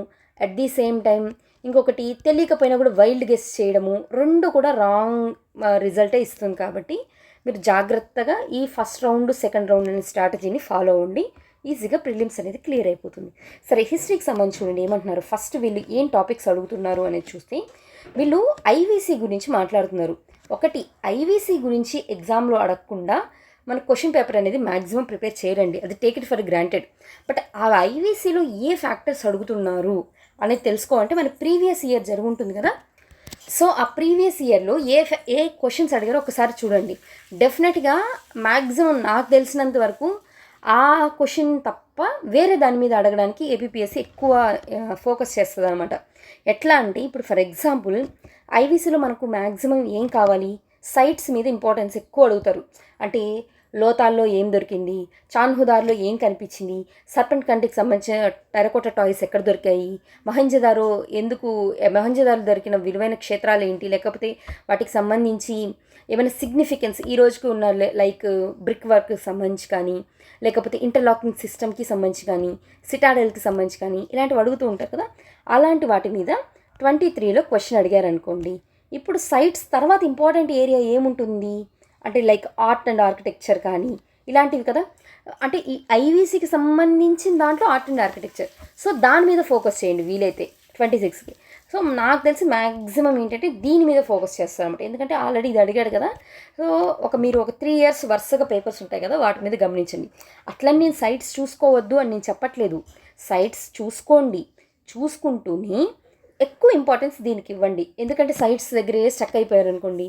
అట్ ది సేమ్ టైం ఇంకొకటి తెలియకపోయినా కూడా వైల్డ్ గెస్ చేయడము, 2 కూడా రాంగ్ రిజల్టే ఇస్తుంది. కాబట్టి మీరు జాగ్రత్తగా ఈ ఫస్ట్ రౌండ్, సెకండ్ రౌండ్ అనే స్ట్రాటజీని ఫాలో అవ్వండి. ఈజీగా ప్రిలిమ్స్ అనేది క్లియర్ అయిపోతుంది. సరే హిస్టరీకి సంబంధించి చూడండి ఏమంటున్నారు. ఫస్ట్ వీళ్ళు ఏం టాపిక్స్ అడుగుతున్నారు అనేది చూస్తే వీళ్ళు ఐవీసీ గురించి మాట్లాడుతున్నారు. ఒకటి ఐవీసీ గురించి ఎగ్జామ్లో అడగకుండా మన క్వశ్చన్ పేపర్ అనేది మ్యాక్సిమం ప్రిపేర్ చేయరండి, అది take it for granted. But ఆ ఐవీసీలో ఏ ఫ్యాక్టర్స్ అడుగుతున్నారు అనేది తెలుసుకోవాలంటే మనకి ప్రీవియస్ ఇయర్ జరుగుంటుంది కదా. సో ఆ ప్రీవియస్ ఇయర్లో ఏ క్వశ్చన్స్ అడిగారో ఒకసారి చూడండి. డెఫినెట్గా మ్యాక్సిమం నాకు తెలిసినంత వరకు ఆ క్వశ్చన్ తప్ప వేరే దాని మీద అడగడానికి ఏపీపీఎస్సీ ఎక్కువ ఫోకస్ చేస్తుంది అనమాట. ఎట్లా అంటే ఇప్పుడు ఫర్ ఎగ్జాంపుల్ ఐవీసీలో మనకు మ్యాక్సిమం ఏం కావాలి, సైట్స్ మీద ఇంపార్టెన్స్ ఎక్కువ అడుగుతారు. అంటే లోతాల్లో ఏం దొరికింది, చాన్హుదార్లో ఏం కనిపించింది, సర్పెంట్ కంటికి సంబంధించిన టెరకోట టాయ్స్ ఎక్కడ దొరికాయి, మొహంజదారో దొరికిన విలువైన క్షేత్రాలు ఏంటి, లేకపోతే వాటికి సంబంధించి ఏమైనా సిగ్నిఫికెన్స్ ఈ రోజుకి ఉన్న లైక్ బ్రిక్ వర్క్కి సంబంధించి కానీ, లేకపోతే ఇంటర్లాకింగ్ సిస్టమ్కి సంబంధించి కానీ, సిటాడెల్కి సంబంధించి కానీ ఇలాంటివి అడుగుతూ ఉంటారు కదా. అలాంటి వాటి మీద 23లో క్వశ్చన్ అడిగారు అనుకోండి. ఇప్పుడు సైట్స్ తర్వాత ఇంపార్టెంట్ ఏరియా ఏముంటుంది అంటే లైక్ ఆర్ట్ అండ్ ఆర్కిటెక్చర్ కానీ ఇలాంటివి కదా. అంటే ఈ ఐవీసీకి సంబంధించిన దాంట్లో ఆర్ట్ అండ్ ఆర్కిటెక్చర్, సో దాని మీద ఫోకస్ చేయండి వీలైతే 26కి. సో నాకు తెలిసి మ్యాక్సిమం ఏంటంటే దీని మీద ఫోకస్ చేస్తారనమాట. ఎందుకంటే ఆల్రెడీ ఇది అడిగాడు కదా. సో మీరు ఒక 3 years వరుసగా పేపర్స్ ఉంటాయి కదా, వాటి మీద గమనించండి. అట్లని నేను సైట్స్ చూసుకోవద్దు అని నేను చెప్పట్లేదు. సైట్స్ చూసుకోండి, చూసుకుంటూనే ఎక్కువ ఇంపార్టెన్స్ దీనికి ఇవ్వండి. ఎందుకంటే సైట్స్ దగ్గరే స్టక్ అయిపోయారు అనుకోండి.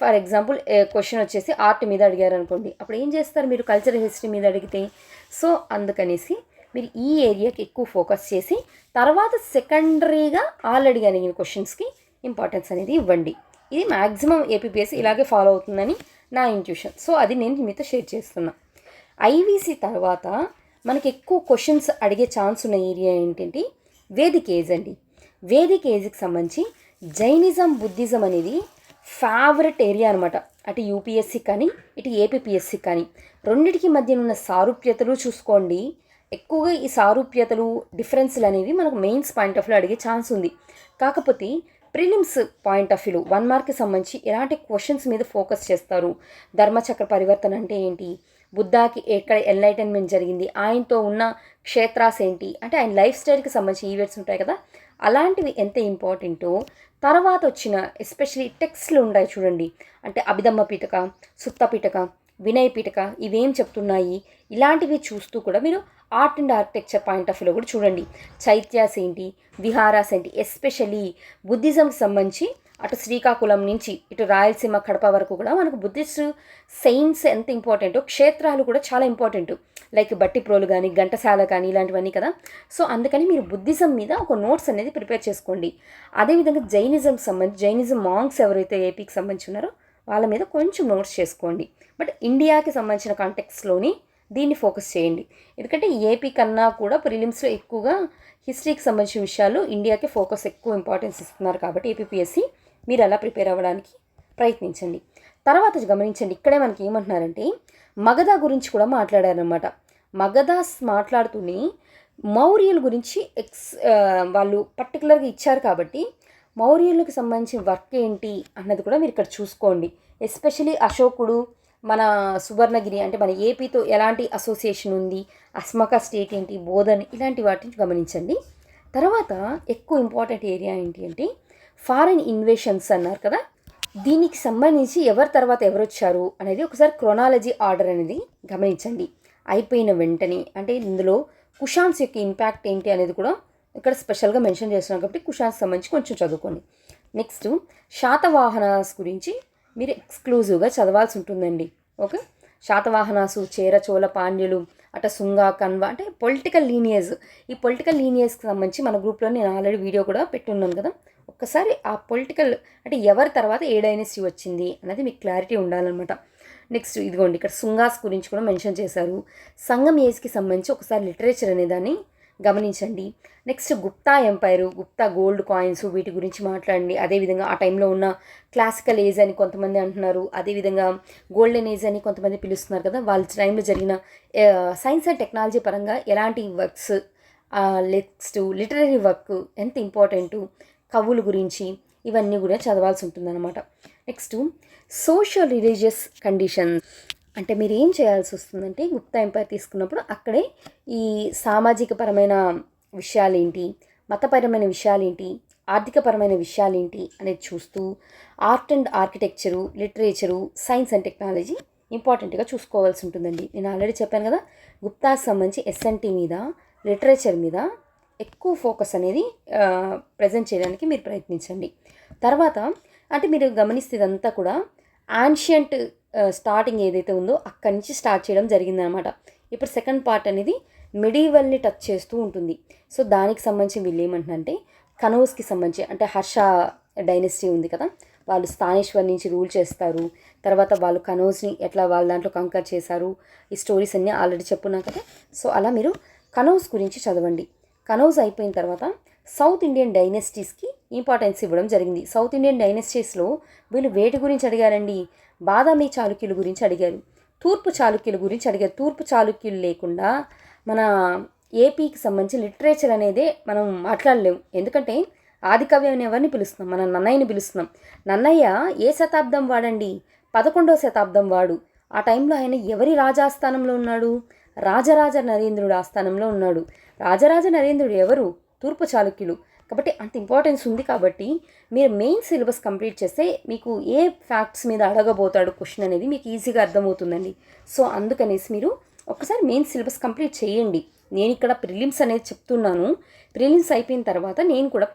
ఫర్ ఎగ్జాంపుల్ క్వశ్చన్ వచ్చేసి ఆర్ట్ మీద అడిగారు అనుకోండి, అప్పుడు ఏం చేస్తారు మీరు కల్చరల్ హిస్టరీ మీద అడిగితే. సో అందుకనేసి మీరు ఈ ఏరియాకి ఎక్కువ ఫోకస్ చేసి తర్వాత సెకండరీగా ఆల్రెడీ అడిగిన క్వశ్చన్స్కి ఇంపార్టెన్స్ అనేది ఇవ్వండి. ఇది మ్యాక్సిమం ఏపీపీఎస్సీ ఇలాగే ఫాలో అవుతుందని నా ఇంట్యూషన్. సో అది నేను మీతో షేర్ చేస్తున్నా. ఐవీసీ తర్వాత మనకి ఎక్కువ క్వశ్చన్స్ అడిగే ఛాన్స్ ఉన్న ఏరియా ఏంటంటే వేదిక్ ఏజ్ అండి. వేదిక్ ఏజ్కి సంబంధించి జైనిజం, బుద్ధిజం అనేది ఫేవరెట్ ఏరియా అనమాట. అటు యూపీఎస్సీ కానీ ఇటు ఏపీపీఎస్సీ కానీ రెండింటికి మధ్య ఉన్న సారూప్యతలు చూసుకోండి. ఎక్కువగా ఈ సారూప్యతలు, డిఫరెన్స్లు అనేవి మనకు మెయిన్స్ పాయింట్ ఆఫ్ వ్యూ అడిగే ఛాన్స్ ఉంది. కాకపోతే ప్రిలిమ్స్ పాయింట్ ఆఫ్ వ్యూలో 1 మార్క్కి సంబంధించి ఎలాంటి క్వశ్చన్స్ మీద ఫోకస్ చేస్తారు, ధర్మచక్ర పరివర్తన అంటే ఏంటి, బుద్ధాకి ఎక్కడ ఎన్లైటన్మెంట్ జరిగింది, ఆయనతో ఉన్న క్షేత్రాస్ ఏంటి, అంటే ఆయన లైఫ్ స్టైల్కి సంబంధించి ఈవెంట్స్ ఉంటాయి కదా, అలాంటివి ఎంత ఇంపార్టెంటో తర్వాత వచ్చిన ఎస్పెషలీ టెక్స్ట్లు ఉంటాయి చూడండి. అంటే అభిధమ్మ పీఠక, సుత్త పీఠక, వినయ పీఠక ఇవేం చెప్తున్నాయి, ఇలాంటివి చూస్తూ కూడా మీరు art and architecture point of వ్యూలో కూడా చూడండి. చైత్యాస్ ఏంటి, విహారాస్ ఏంటి, ఎస్పెషలీ బుద్ధిజంకి సంబంధించి అటు శ్రీకాకుళం నుంచి ఇటు రాయలసీమ, కడప వరకు కూడా మనకు బుద్ధిస్ట్ సైన్స్ ఎంత ఇంపార్టెంటో క్షేత్రాలు కూడా చాలా ఇంపార్టెంట్. లైక్ బట్టిప్రోలు కానీ, ఘంటసాల కానీ ఇలాంటివన్నీ కదా. సో అందుకని మీరు బుద్ధిజం మీద ఒక నోట్స్ అనేది ప్రిపేర్ చేసుకోండి. అదేవిధంగా జైనిజం మాంగ్స్ ఎవరైతే ఏపీకి సంబంధించి ఉన్నారో వాళ్ళ మీద కొంచెం నోట్స్ చేసుకోండి. బట్ ఇండియాకి సంబంధించిన కాంటెక్స్లోని దీన్ని ఫోకస్ చేయండి. ఎందుకంటే ఏపీ కన్నా కూడా ప్రిలిమ్స్లో ఎక్కువగా హిస్టరీకి సంబంధించిన విషయాలు ఇండియాకి ఫోకస్ ఎక్కువ ఇంపార్టెన్స్ ఇస్తున్నారు కాబట్టి ఏపీపీఎస్సీ మీరు అలా ప్రిపేర్ అవ్వడానికి ప్రయత్నించండి. తర్వాత గమనించండి, ఇక్కడే మనకి ఏమంటున్నారంటే మగధ గురించి కూడా మాట్లాడారనమాట. మగధాస్ మాట్లాడుతూనే మౌర్యుల గురించి వాళ్ళు పర్టికులర్గా ఇచ్చారు కాబట్టి మౌర్యులకు సంబంధించిన వర్క్ ఏంటి అన్నది కూడా మీరు ఇక్కడ చూసుకోండి. ఎస్పెషలీ అశోకుడు మన సువర్ణగిరి అంటే మన ఏపీతో ఎలాంటి అసోసియేషన్ ఉంది, అస్మక స్టేట్ ఏంటి, బోధన్ ఇలాంటి వాటిని గమనించండి. తర్వాత ఎక్కువ ఇంపార్టెంట్ ఏరియా ఏంటి అంటే ఫారెన్ ఇన్వేషన్స్ అన్నారు కదా, దీనికి సంబంధించి ఎవరి తర్వాత ఎవరు వచ్చారు అనేది ఒకసారి క్రోనాలజీ ఆర్డర్ అనేది గమనించండి. అయిపోయిన వెంటనే అంటే ఇందులో కుషాన్స్ యొక్క ఇంపాక్ట్ ఏంటి అనేది కూడా ఇక్కడ స్పెషల్గా మెన్షన్ చేస్తున్నాం కాబట్టి కుషాన్స్ సంబంధించి కొంచెం చదువుకోండి. నెక్స్ట్ శాతవాహనాస్ గురించి మీరు ఎక్స్క్లూజివ్గా చదవాల్సి ఉంటుందండి. ఓకే, శాతవాహనాసు, చేర, చోళ, పాండ్యులు, అట శుంగ, కన్వ అంటే పొలిటికల్ లీనియేజ్. ఈ పొలిటికల్ లీనియేజ్కి సంబంధించి మన గ్రూప్లో నేను ఆల్రెడీ వీడియో కూడా పెట్టున్నాను కదా. ఒక్కసారి ఆ పొలిటికల్ అంటే ఎవరి తర్వాత ఏ డైనెస్టీ వచ్చింది అనేది మీకు క్లారిటీ ఉండాలన్నమాట. నెక్స్ట్ ఇదిగోండి, ఇక్కడ శుంగాస్ గురించి కూడా మెన్షన్ చేశారు. సంగం ఏజ్కి సంబంధించి ఒకసారి లిటరేచర్ అనేదాన్ని గమనించండి. Next Gupta empire, Gupta gold coins వీటి గురించి మాట్లాడండి. అదేవిధంగా ఆ టైంలో ఉన్న క్లాసికల్ ఏజ్ అని కొంతమంది అంటున్నారు, అదేవిధంగా గోల్డెన్ ఏజ్ అని కొంతమంది పిలుస్తున్నారు కదా. వాళ్ళ టైంలో జరిగిన సైన్స్ అండ్ టెక్నాలజీ పరంగా ఎలాంటి వర్క్స్, నెక్స్ట్ లిటరరీ వర్క్ ఎంత ఇంపార్టెంటు, కవుల గురించి ఇవన్నీ కూడా చదవాల్సి ఉంటుందన్నమాట. నెక్స్ట్ సోషల్ రిలీజియస్ కండిషన్స్ అంటే మీరు ఏం చేయాల్సి వస్తుందంటే గుప్తా ఎంపైర్ తీసుకున్నప్పుడు అక్కడే ఈ సామాజికపరమైన విషయాలేంటి, మతపరమైన విషయాలేంటి, ఆర్థికపరమైన విషయాలేంటి అనేది చూస్తూ art and architecture, literature, science and technology ఇంపార్టెంట్గా చూసుకోవాల్సి ఉంటుందండి. నేను ఆల్రెడీ చెప్పాను కదా, గుప్తాకి సంబంధించి ఎస్ఎన్టీ మీద, లిటరేచర్ మీద ఎక్కువ ఫోకస్ అనేది ప్రజెంట్ చేయడానికి మీరు ప్రయత్నించండి. తర్వాత అంటే మీరు గమనిస్తే ఇదంతా కూడా యాన్షియంట్ స్టార్టింగ్ ఏదైతే ఉందో అక్కడి నుంచి స్టార్ట్ చేయడం జరిగిందనమాట. ఇప్పుడు సెకండ్ పార్ట్ అనేది మిడీవల్ని టచ్ చేస్తూ ఉంటుంది. సో దానికి సంబంధించి వీళ్ళు ఏమంటున్నారంటే కనౌజ్కి సంబంధించి, అంటే హర్ష డైనెస్టీ ఉంది కదా, వాళ్ళు స్థానేశ్వర్ నుంచి రూల్ చేస్తారు. తర్వాత వాళ్ళు కనౌజ్ని ఎట్లా వాళ్ళ దాంట్లో కంకర్ చేశారు, ఈ స్టోరీస్ అన్నీ ఆల్రెడీ చెప్పున్నాం కదా. సో అలా మీరు కనౌజ్ గురించి చదవండి. కనౌజ్ అయిపోయిన తర్వాత సౌత్ ఇండియన్ డైనెస్టీస్కి ఇంపార్టెన్స్ ఇవ్వడం జరిగింది. సౌత్ ఇండియన్ డైనెస్టీస్లో వీళ్ళు వేటి గురించి అడిగారండి? బాదామి చాళుక్యుల గురించి అడిగారు, తూర్పు చాళుక్యుల గురించి అడిగారు. తూర్పు చాళుక్యులు లేకుండా మన ఏపీకి సంబంధించి లిటరేచర్ అనేదే మనం మాట్లాడలేము. ఎందుకంటే ఆదికవి అని ఎవరిని పిలుస్తున్నాం? మన నన్నయ్యని పిలుస్తున్నాం. నన్నయ్య ఏ శతాబ్దం వాడండి? 11వ శతాబ్దం వాడు. ఆ టైంలో ఆయన ఎవరి రాజాస్థానంలో ఉన్నాడు? రాజరాజ నరేంద్రుడు ఆస్థానంలో ఉన్నాడు. రాజరాజ నరేంద్రుడు ఎవరు? తూర్పు చాళుక్యులు. కాబట్టి అంత ఇంపార్టెన్స్ ఉంది. కాబట్టి మీరు మెయిన్ సిలబస్ కంప్లీట్ చేస్తే మీకు ఏ ఫ్యాక్ట్స్ మీద అడగబోతాడు క్వశ్చన్ అనేది మీకు ఈజీగా అర్థమవుతుందండి. సో అందుకనేసి మీరు ఒక్కసారి మెయిన్ సిలబస్ కంప్లీట్ చేయండి. నేను ఇక్కడ ప్రిలిమ్స్ అనేది చెప్తున్నాను. ప్రిలిమ్స్ అయిపోయిన తర్వాత నేను కూడా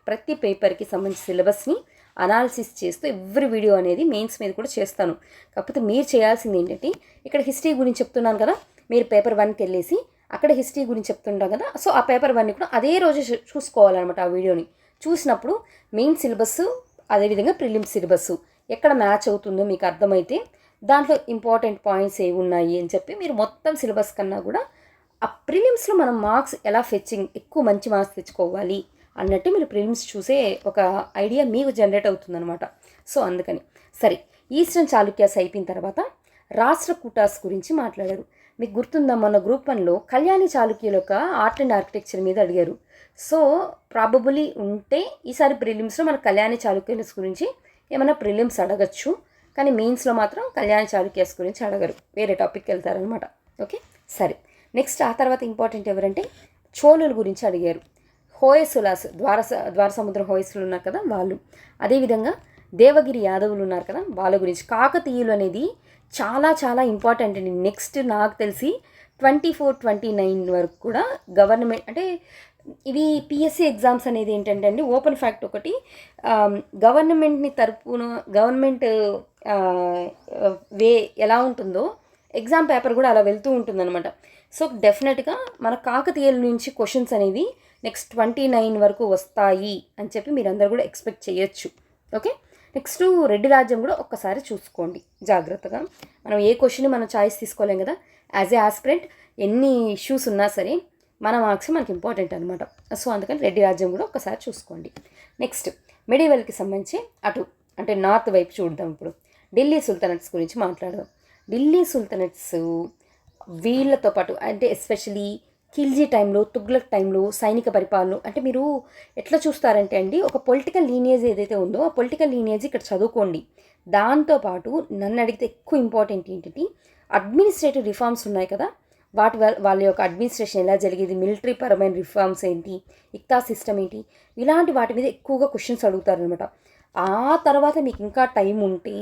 ప్రతి పేపర్కి సంబంధించిన సిలబస్ని అనాలిసిస్ చేస్తూ ఎవ్రీ వీడియో అనేది మెయిన్స్ మీద కూడా చేస్తాను. కాకపోతే మీరు చేయాల్సింది ఏంటంటే, ఇక్కడ హిస్టరీ గురించి చెప్తున్నాను కదా, మీరు పేపర్ 1కి వెళ్ళేసి అక్కడ హిస్టరీ గురించి చెప్తుంటాం కదా, సో ఆ పేపర్ 1ని కూడా అదే రోజు చూసుకోవాలన్నమాట. ఆ వీడియోని చూసినప్పుడు మెయిన్ సిలబస్ అదేవిధంగా ప్రిలిమ్స్ సిలబస్ ఎక్కడ మ్యాచ్ అవుతుందో మీకు అర్థమైతే దాంట్లో ఇంపార్టెంట్ పాయింట్స్ ఏవి ఉన్నాయి అని చెప్పి మీరు మొత్తం సిలబస్ కన్నా కూడా ఆ ప్రిలిమ్స్లో మనం మార్క్స్ ఎలా ఎక్కువ మంచి మార్క్స్ తెచ్చుకోవాలి అన్నట్టు మీరు ప్రిలిమ్స్ చూసే ఒక ఐడియా మీకు జనరేట్ అవుతుందన్నమాట. సో అందుకని సరే, ఈస్టర్న్ చాళుక్యాస్ అయిపోయిన తర్వాత రాష్ట్రకూటాస్ గురించి మాట్లాడారు. మీకు గుర్తుందా, మన గ్రూప్ 1లో కళ్యాణి చాళుక్యుల యొక్క ఆర్ట్ అండ్ ఆర్కిటెక్చర్ మీద అడిగారు. సో ప్రాబబులీ ఉంటే ఈసారి ప్రిలిమ్స్లో మన కళ్యాణి చాళుక్యులస్ గురించి ఏమైనా ప్రిలిమ్స్ అడగచ్చు, కానీ మెయిన్స్లో మాత్రం కళ్యాణి చాళుక్యాస్ గురించి అడగరు, వేరే టాపిక్కి వెళ్తారనమాట. ఓకే సరే, నెక్స్ట్ ఆ తర్వాత ఇంపార్టెంట్ ఎవరంటే చోళుల గురించి అడిగారు. హోయసులాస్, ద్వార సముద్రం హోయసులు ఉన్నారు కదా వాళ్ళు, అదేవిధంగా దేవగిరి యాదవులు ఉన్నారు కదా వాళ్ళ గురించి. కాకతీయులు అనేది చాలా చాలా ఇంపార్టెంట్ అండి. నెక్స్ట్ నాకు తెలిసి 24-29 వరకు కూడా గవర్నమెంట్ అంటే ఇవి పిఎస్సి ఎగ్జామ్స్ అనేది ఏంటంటే అండి, ఓపెన్ ఫ్యాక్ట్ ఒకటి, గవర్నమెంట్ వే ఎలా ఉంటుందో ఎగ్జామ్ పేపర్ కూడా అలా వెళ్తూ ఉంటుందన్నమాట. సో డెఫినెట్గా మన కాకతీయుల నుంచి క్వశ్చన్స్ అనేవి నెక్స్ట్ 29 వరకు వస్తాయి అని చెప్పి మీరందరూ కూడా ఎక్స్పెక్ట్ చేయొచ్చు. ఓకే, నెక్స్ట్ రెడ్డి రాజ్యం కూడా ఒక్కసారి చూసుకోండి జాగ్రత్తగా. మనం ఏ క్వశ్చన్ మనం చాయిస్ తీసుకోలేం కదా, యాజ్ ఏ ఆస్పిరెంట్ ఎన్ని ఇష్యూస్ ఉన్నా సరే మన మార్క్స్ మనకి ఇంపార్టెంట్ అనమాట. సో అందుకని రెడ్డి రాజ్యం కూడా ఒక్కసారి చూసుకోండి. నెక్స్ట్ మెడివల్కి సంబంధించి అంటే నార్త్ వైపు చూద్దాం. ఇప్పుడు ఢిల్లీ సుల్తనట్స్ గురించి మాట్లాడదాం. ఢిల్లీ సుల్తనట్స్ వీళ్ళతో పాటు అంటే ఎస్పెషలీ ఖిల్జీ టైంలో, తుగ్లక్ టైంలో సైనిక పరిపాలన అంటే మీరు ఎట్లా చూస్తారంటే అండి, ఒక పొలిటికల్ లీనియేజ్ ఏదైతే ఉందో ఆ పొలిటికల్ లీనియేజ్ ఇక్కడ చదువుకోండి. దాంతోపాటు నన్ను అడిగితే ఎక్కువ ఇంపార్టెంట్ ఏంటి, అడ్మినిస్ట్రేటివ్ రిఫార్మ్స్ ఉన్నాయి కదా, వాళ్ళ యొక్క అడ్మినిస్ట్రేషన్ ఎలా జరిగేది, మిలిటరీ పరమైన రిఫార్మ్స్ ఏంటి, ఇక్తా సిస్టమ్ ఏంటి, ఇలాంటి వాటి మీద ఎక్కువగా క్వశ్చన్స్ అడుగుతారనమాట. ఆ తర్వాత మీకు ఇంకా టైం ఉంటే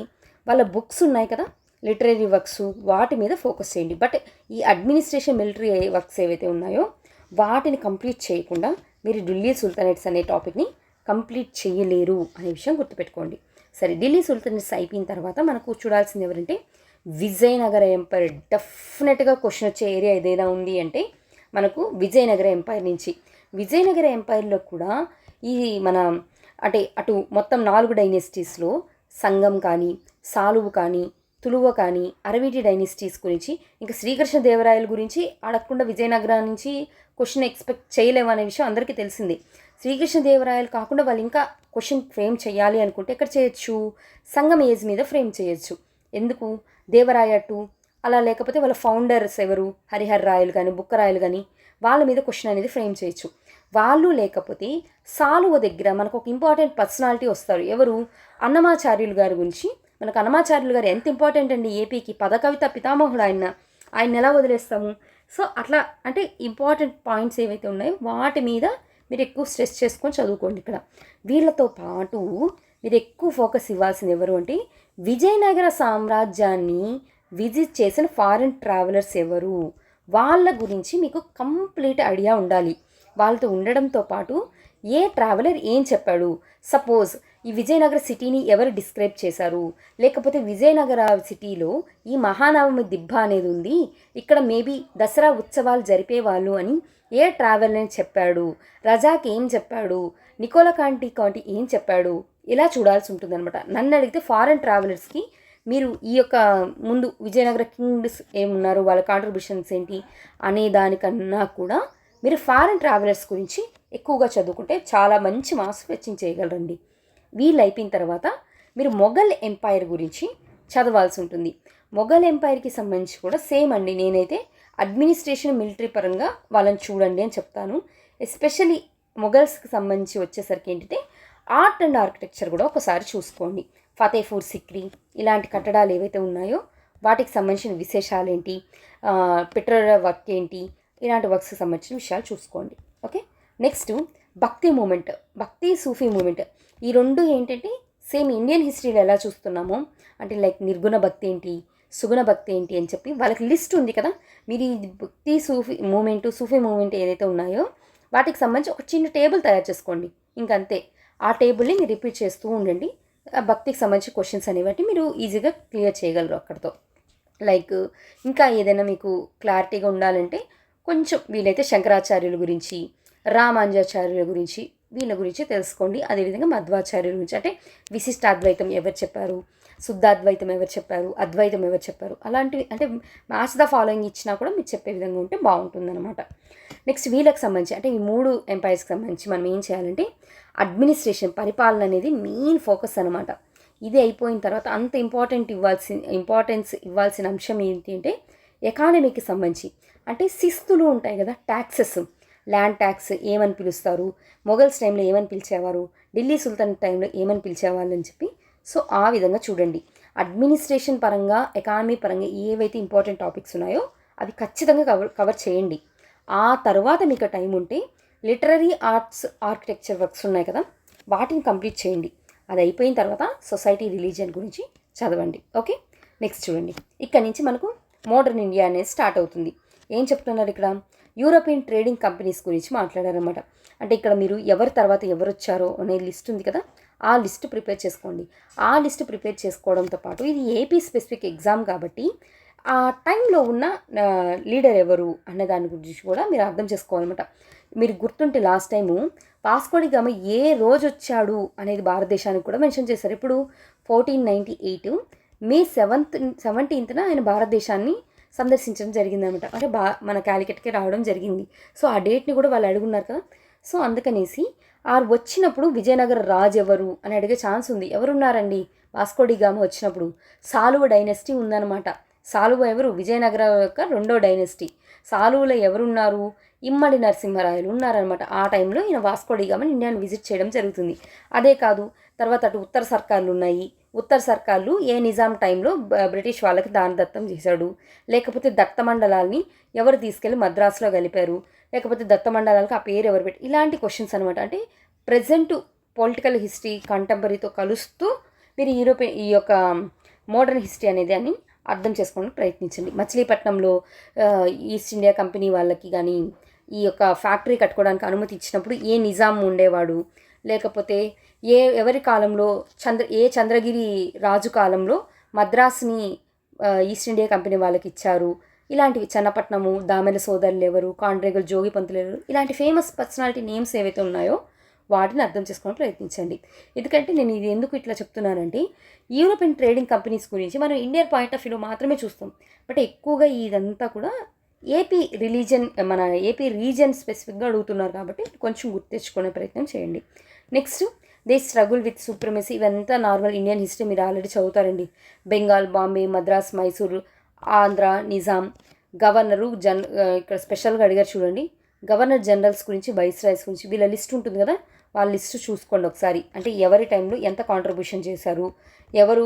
వాళ్ళ బుక్స్ ఉన్నాయి కదా లిటరరీ వర్క్స్, వాటి మీద ఫోకస్ చేయండి. బట్ ఈ అడ్మినిస్ట్రేషన్ మిలిటరీ వర్క్స్ ఏవైతే ఉన్నాయో వాటిని కంప్లీట్ చేయకుండా మీరు ఢిల్లీ సుల్తనేట్స్ అనే టాపిక్ని కంప్లీట్ చేయలేరు అనే విషయం గుర్తుపెట్టుకోండి. సరే, ఢిల్లీ సుల్తనేట్స్ అయిపోయిన తర్వాత మనకు చూడాల్సింది ఎవరంటే విజయనగర ఎంపైర్. డెఫినెట్గా క్వశ్చన్ వచ్చే ఏరియా ఏదైనా ఉంది అంటే మనకు విజయనగర ఎంపైర్ నుంచి. విజయనగర ఎంపైర్లో కూడా ఈ మన అంటే అటు మొత్తం 4 డైనెస్టీస్లో సంగం కానీ, సాలువు కానీ, తులువ కానీ, అరవీటి డైనెస్టీస్ గురించి, ఇంకా శ్రీకృష్ణదేవరాయల గురించి అడగకుండా విజయనగరం నుంచి క్వశ్చన్ ఎక్స్పెక్ట్ చేయలేము అనే విషయం అందరికీ తెలిసిందే. శ్రీకృష్ణదేవరాయలు కాకుండా వాళ్ళు ఇంకా క్వశ్చన్ ఫ్రేమ్ చేయాలి అనుకుంటే ఎక్కడ చేయొచ్చు, సంగం ఏజ్ మీద ఫ్రేమ్ చేయొచ్చు. ఎందుకు, దేవరాయ 2 అలా, లేకపోతే వాళ్ళ ఫౌండర్స్ ఎవరు, హరిహర్ రాయలు కానీ, బుక్కరాయలు కానీ, వాళ్ళ మీద క్వశ్చన్ అనేది ఫ్రేమ్ చేయొచ్చు. వాళ్ళు లేకపోతే సాలువ దగ్గర మనకు ఒక ఇంపార్టెంట్ పర్సనాలిటీ వస్తారు. ఎవరు, అన్నమాచార్యులు గారి గురించి. మనకు అన్నమాచార్యులు గారు ఎంత ఇంపార్టెంట్ అండి ఏపీకి, పదకవిత పితామహుడు ఆయన ఎలా వదిలేస్తాము. సో అట్లా అంటే ఇంపార్టెంట్ పాయింట్స్ ఏవైతే ఉన్నాయో వాటి మీద మీరు ఎక్కువ స్ట్రెస్ చేసుకొని చదువుకోండి. ఇక్కడ వీళ్ళతో పాటు మీరు ఎక్కువ ఫోకస్ ఇవ్వాల్సింది ఎవరు అంటే విజయనగర సామ్రాజ్యాన్ని విజిట్ చేసిన ఫారిన్ ట్రావెలర్స్ ఎవరు, వాళ్ళ గురించి మీకు కంప్లీట్ ఐడియా ఉండాలి. వాళ్ళతో ఉండడంతో పాటు ఏ ట్రావెలర్ ఏం చెప్పాడు. సపోజ్ ఈ విజయనగర సిటీని ఎవరు డిస్క్రైబ్ చేశారు, లేకపోతే విజయనగర సిటీలో ఈ మహానవమి దిబ్బ అనేది ఉంది, ఇక్కడ మేబీ దసరా ఉత్సవాలు జరిపేవాళ్ళు అని ఏ ట్రావెలర్ చెప్పాడు, రజాక్ ఏం చెప్పాడు, నికోలా కాంటి ఏం చెప్పాడు, ఇలా చూడాల్సి ఉంటుందన్నమాట. నన్ను అడిగితే ఫారెన్ ట్రావెలర్స్కి మీరు ఈ యొక్క ముందు విజయనగర కింగ్స్ ఏమున్నారు, వాళ్ళ కాంట్రిబ్యూషన్స్ ఏంటి అనే దానికన్నా కూడా మీరు ఫారెన్ ట్రావెలర్స్ గురించి ఎక్కువగా చదువుకుంటే చాలా మంచి మార్క్స్ ఫెచ్చింగ్ చేయగలరండి. వీళ్ళు అయిపోయిన తర్వాత మీరు మొఘల్ ఎంపైర్ గురించి చదవాల్సి ఉంటుంది. మొఘల్ ఎంపైర్కి సంబంధించి కూడా సేమ్ అండి. నేనైతే అడ్మినిస్ట్రేషన్ మిలిటరీ పరంగా వాళ్ళని చూడండి అని చెప్తాను. ఎస్పెషలీ మొఘల్స్కి సంబంధించి వచ్చేసరికి ఏంటంటే ఆర్ట్ అండ్ ఆర్కిటెక్చర్ కూడా ఒకసారి చూసుకోండి. ఫతేపూర్ సిక్రీ ఇలాంటి కట్టడాలు ఏవైతే ఉన్నాయో వాటికి సంబంధించిన విశేషాలు ఏంటి, పెట్రోల్ వర్క్ ఏంటి, ఇలాంటి వర్క్స్కి సంబంధించిన విషయాలు చూసుకోండి. ఓకే, నెక్స్ట్ భక్తి మూమెంట్, భక్తి సూఫీ మూమెంట్. ఈ రెండు ఏంటంటే సేమ్ ఇండియన్ హిస్టరీలో ఎలా చూస్తున్నామో అంటే లైక్ నిర్గుణ భక్తి ఏంటి, సుగుణ భక్తి ఏంటి అని చెప్పి వాళ్ళకి లిస్ట్ ఉంది కదా. మీరు ఈ భక్తి సూఫీ మూమెంట్ ఏదైతే ఉన్నాయో వాటికి సంబంధించి ఒక చిన్న టేబుల్ తయారు చేసుకోండి. ఇంకంతే, ఆ టేబుల్ని మీరు రిపీట్ చేస్తూ ఉండండి. ఆ భక్తికి సంబంధించి క్వశ్చన్స్ అనేవి మీరు ఈజీగా క్లియర్ చేయగలరు అక్కడితో. లైక్ ఇంకా ఏదైనా మీకు క్లారిటీగా ఉండాలంటే కొంచెం వీలైతే శంకరాచార్యుల గురించి, రామానుజాచార్యుల గురించి, వీళ్ళ గురించి తెలుసుకోండి. అదేవిధంగా మధ్వాచార్యుల గురించి, అంటే విశిష్టాద్వైతం ఎవరు చెప్పారు, శుద్ధాద్వైతం ఎవరు చెప్పారు, అద్వైతం ఎవరు చెప్పారు, అలాంటివి అంటే మ్యాచ్ ద ఫాలోయింగ్ ఇచ్చినా కూడా మీరు చెప్పే విధంగా ఉంటే బాగుంటుందన్నమాట. నెక్స్ట్ వీళ్ళకి సంబంధించి అంటే ఈ 3 ఎంపైర్స్కి సంబంధించి మనం ఏం చేయాలంటే అడ్మినిస్ట్రేషన్, పరిపాలన అనేది మెయిన్ ఫోకస్ అనమాట. ఇది అయిపోయిన తర్వాత అంత ఇంపార్టెన్స్ ఇవ్వాల్సిన అంశం ఏంటి అంటే ఎకానమీకి సంబంధించి అంటే శిస్తులు ఉంటాయి కదా, ట్యాక్సెస్, ల్యాండ్ ట్యాక్స్ ఏమని పిలుస్తారు, మొఘల్స్ టైంలో ఏమని పిలిచేవారు, ఢిల్లీ సుల్తాన్ టైంలో ఏమని పిలిచేవాళ్ళు అని చెప్పి. సో ఆ విధంగా చూడండి. అడ్మినిస్ట్రేషన్ పరంగా, ఎకానమీ పరంగా ఏవైతే ఇంపార్టెంట్ టాపిక్స్ ఉన్నాయో అవి ఖచ్చితంగా కవర్ చేయండి. ఆ తర్వాత మీకు టైం ఉంటే లిటరరీ ఆర్ట్స్, ఆర్కిటెక్చర్ వర్క్స్ ఉన్నాయి కదా, వాటిని కంప్లీట్ చేయండి. అది అయిపోయిన తర్వాత సొసైటీ, రిలీజియన్ గురించి చదవండి. ఓకే, నెక్స్ట్ చూడండి. ఇక్కడ నుంచి మనకు మోడర్న్ ఇండియా అనేది స్టార్ట్ అవుతుంది. ఏం చెప్తున్నారు ఇక్కడ, యూరోపియన్ ట్రేడింగ్ కంపెనీస్ గురించి మాట్లాడారనమాట. అంటే ఇక్కడ మీరు ఎవరి తర్వాత ఎవరు వచ్చారో అనే లిస్ట్ ఉంది కదా, ఆ లిస్ట్ ప్రిపేర్ చేసుకోండి. ఆ లిస్ట్ ప్రిపేర్ చేసుకోవడంతో పాటు ఇది ఏపీ స్పెసిఫిక్ ఎగ్జామ్ కాబట్టి ఆ టైంలో ఉన్న లీడర్ ఎవరు అనే దాని గురించి కూడా మీరు అర్థం చేసుకోవాలన్నమాట. మీరు గుర్తుంటే లాస్ట్ టైము వాస్కోడి గామ ఏ రోజు వచ్చాడు అనేది భారతదేశానికి కూడా మెన్షన్ చేశారు. ఇప్పుడు 1498 మే 17న ఆయన భారతదేశాన్ని సందర్శించడం జరిగిందనమాట. అంటే మన క్యాలికట్కి రావడం జరిగింది. సో ఆ డేట్ని కూడా వాళ్ళు అడుగున్నారు కదా. సో అందుకనేసి వచ్చినప్పుడు విజయనగర రాజు ఎవరు అని అడిగే ఛాన్స్ ఉంది. ఎవరున్నారండి వాస్కోడి గామ వచ్చినప్పుడు? సాలువ డైనెస్టీ ఉందన్నమాట. సాలువ ఎవరు? విజయనగర యొక్క 2వ డైనెస్టీ. సాలువలో ఎవరున్నారు? ఇమ్మడి నరసింహరాయలు ఉన్నారనమాట. ఆ టైంలో ఈయన వాస్కోడి గామని ఇండియాని విజిట్ చేయడం జరుగుతుంది. అదే కాదు, తర్వాత అటు ఉత్తర సర్కార్లు ఉన్నాయి. ఉత్తర సర్కార్లు ఏ నిజాం టైంలో బ్రిటిష్ వాళ్ళకి దానదత్తం చేశాడు, లేకపోతే దత్తమండలాల్ని ఎవరు తీసుకెళ్ళి మద్రాసులో కలిపారు, లేకపోతే దత్తమండలాలకు ఆ పేరు ఎవరు పెట్టి, ఇలాంటి క్వశ్చన్స్ అనమాట. అంటే ప్రజెంట్ పొలిటికల్ హిస్టరీ కంటెంపరీతో కలుస్తూ మీరు ఈ యొక్క మోడర్న్ హిస్టరీ అనేది అని అర్థం చేసుకోవడానికి ప్రయత్నించండి. మచిలీపట్నంలో ఈస్ట్ ఇండియా కంపెనీ వాళ్ళకి కానీ ఈ యొక్క ఫ్యాక్టరీ కట్టుకోవడానికి అనుమతి ఇచ్చినప్పుడు ఏ నిజాం ఉండేవాడు, లేకపోతే ఎవరి కాలంలో చంద్రగిరి రాజు కాలంలో మద్రాసుని ఈస్ట్ ఇండియా కంపెనీ వాళ్ళకి ఇచ్చారు, ఇలాంటివి. చన్నపట్నము దామెల సోదరులు ఎవరు, కాండ్రేగుల జోగి పంతులు ఎవరు, ఇలాంటి ఫేమస్ పర్సనాలిటీ నేమ్స్ ఏవైతే ఉన్నాయో వాటిని అర్థం చేసుకోవడానికి ప్రయత్నించండి. ఎందుకంటే నేను ఇది ఎందుకు ఇట్లా చెప్తున్నానంటే యూరోపియన్ ట్రేడింగ్ కంపెనీస్ గురించి మనం ఇండియన్ పాయింట్ ఆఫ్ వ్యూలో మాత్రమే చూస్తాం. బట్ ఎక్కువగా ఇదంతా కూడా మన ఏపీ రీజన్ స్పెసిఫిక్గా అడుగుతున్నారు కాబట్టి కొంచెం గుర్తు తెచ్చుకునే ప్రయత్నం చేయండి. Next they struggle with supremacy. ఇవంతా నార్మల్ ఇండియన్ హిస్టరీ మీరు ఆల్రెడీ చదువుతారండి. బెంగాల్, బాంబే, మద్రాస్, మైసూరు, ఆంధ్ర, నిజాం, గవర్నరు, ఇక్కడ స్పెషల్గా అడిగారు చూడండి, గవర్నర్ జనరల్స్ గురించి, వైస్రాయ్స్ గురించి, వీళ్ళ లిస్ట్ ఉంటుంది కదా, వాళ్ళ లిస్ట్ చూసుకోండి ఒకసారి. అంటే ఎవరి టైంలో ఎంత కాంట్రిబ్యూషన్ చేశారు, ఎవరు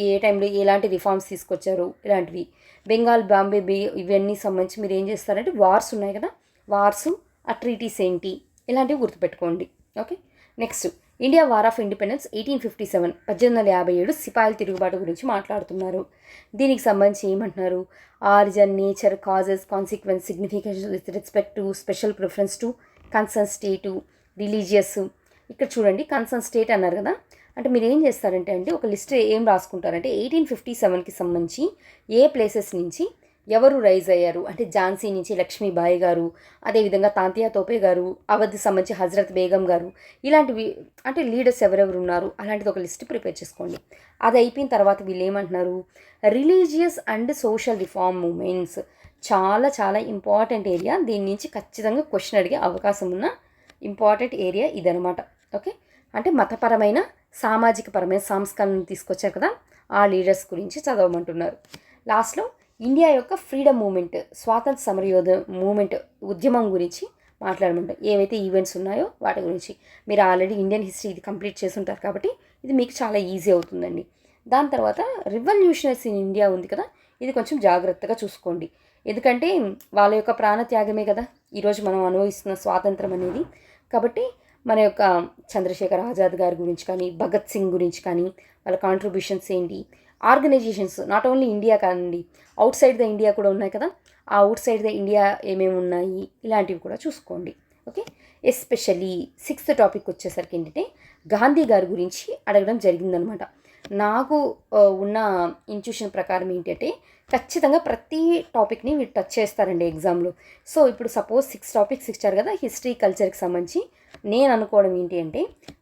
ఏ టైంలో ఎలాంటి రిఫార్మ్స్ తీసుకొచ్చారు, ఇలాంటివి. బెంగాల్, బాంబే, ఇవన్నీ సంబంధించి మీరు ఏం చేస్తారంటే వార్స్ ఉన్నాయి కదా, వార్సు, ఆ ట్రీటీస్ ఏంటి, ఇలాంటివి గుర్తుపెట్టుకోండి. Okay, next India war of independence 1857, 1857 సిపాయిల తిరుగుబాటు గురించి మాట్లాడుతున్నారు. దీనికి సంబంధించి ఏమంటున్నారు? Origin, nature, causes, consequence, significance with respect to, special preference to, concern state, religious. ఇక్కడ చూడండి కన్సర్న్ స్టేట్ అన్నారు కదా, అంటే మీరు ఏం చేస్తారంటే అండి ఒక లిస్ట్ ఏం రాసుకుంటారంటే 1857కి సంబంధించి ఏ ప్లేసెస్ నుంచి ఎవరు రైజ్ అయ్యారు, అంటే ఝాన్సీ నుంచి లక్ష్మీబాయి గారు, అదేవిధంగా తాంతియా తోపే గారు, అవధ్కి సంబంధించి హజరత్ బేగం గారు, ఇలాంటివి అంటే లీడర్స్ ఎవరెవరు ఉన్నారు అలాంటిది ఒక లిస్ట్ ప్రిపేర్ చేసుకోండి. అది అయిపోయిన తర్వాత వీళ్ళు ఏమంటున్నారు, religious and social reform moments చాలా చాలా ఇంపార్టెంట్ ఏరియా. దీని నుంచి ఖచ్చితంగా క్వశ్చన్ అడిగే అవకాశం ఉన్న ఇంపార్టెంట్ ఏరియా ఇదనమాట. ఓకే, అంటే మతపరమైన సామాజికపరమైన సంస్కరణను తీసుకొచ్చారు కదా, ఆ లీడర్స్ గురించి చదవమంటున్నారు. లాస్ట్లో ఇండియా యొక్క ఫ్రీడమ్ మూమెంట్, స్వాతంత్ర సమరయోధ మూమెంట్ ఉద్యమం గురించి మాట్లాడమంటారు. ఏవైతే ఈవెంట్స్ ఉన్నాయో వాటి గురించి. మీరు ఆల్రెడీ ఇండియన్ హిస్టరీ ఇది కంప్లీట్ చేసి ఉంటారు కాబట్టి ఇది మీకు చాలా ఈజీ అవుతుందండి. దాని తర్వాత రివల్యూషనరీస్ ఇన్ ఇండియా ఉంది కదా, ఇది కొంచెం జాగ్రత్తగా చూసుకోండి. ఎందుకంటే వాళ్ళ యొక్క ప్రాణత్యాగమే కదా ఈరోజు మనం అనుభవిస్తున్న స్వాతంత్రం అనేది. కాబట్టి మన యొక్క చంద్రశేఖర్ ఆజాద్ గారి గురించి కానీ, భగత్ సింగ్ గురించి కానీ, వాళ్ళ కాంట్రిబ్యూషన్స్ ఏంటి, ఆర్గనైజేషన్స్ నాట్ ఓన్లీ ఇండియా కాదండి, అవుట్ సైడ్ ద ఇండియా కూడా ఉన్నాయి కదా, ఆ అవుట్ సైడ్ ద ఇండియా ఏమేమి ఉన్నాయి ఇలాంటివి కూడా చూసుకోండి. ఓకే, ఎస్పెషల్లీ 6th టాపిక్ వచ్చేసరికి ఏంటంటే గాంధీ గారి గురించి అడగడం జరిగిందనమాట. నాకు ఉన్న ఇంట్యూషన్ ప్రకారం ఏంటంటే ఖచ్చితంగా ప్రతి టాపిక్ని వీళ్ళు టచ్ చేస్తారండి ఎగ్జామ్లో. సో ఇప్పుడు సపోజ్ 6 టాపిక్స్ ఇచ్చారు కదా హిస్టరీ కల్చర్కి సంబంధించి, నేను అనుకోవడం ఏంటి అంటే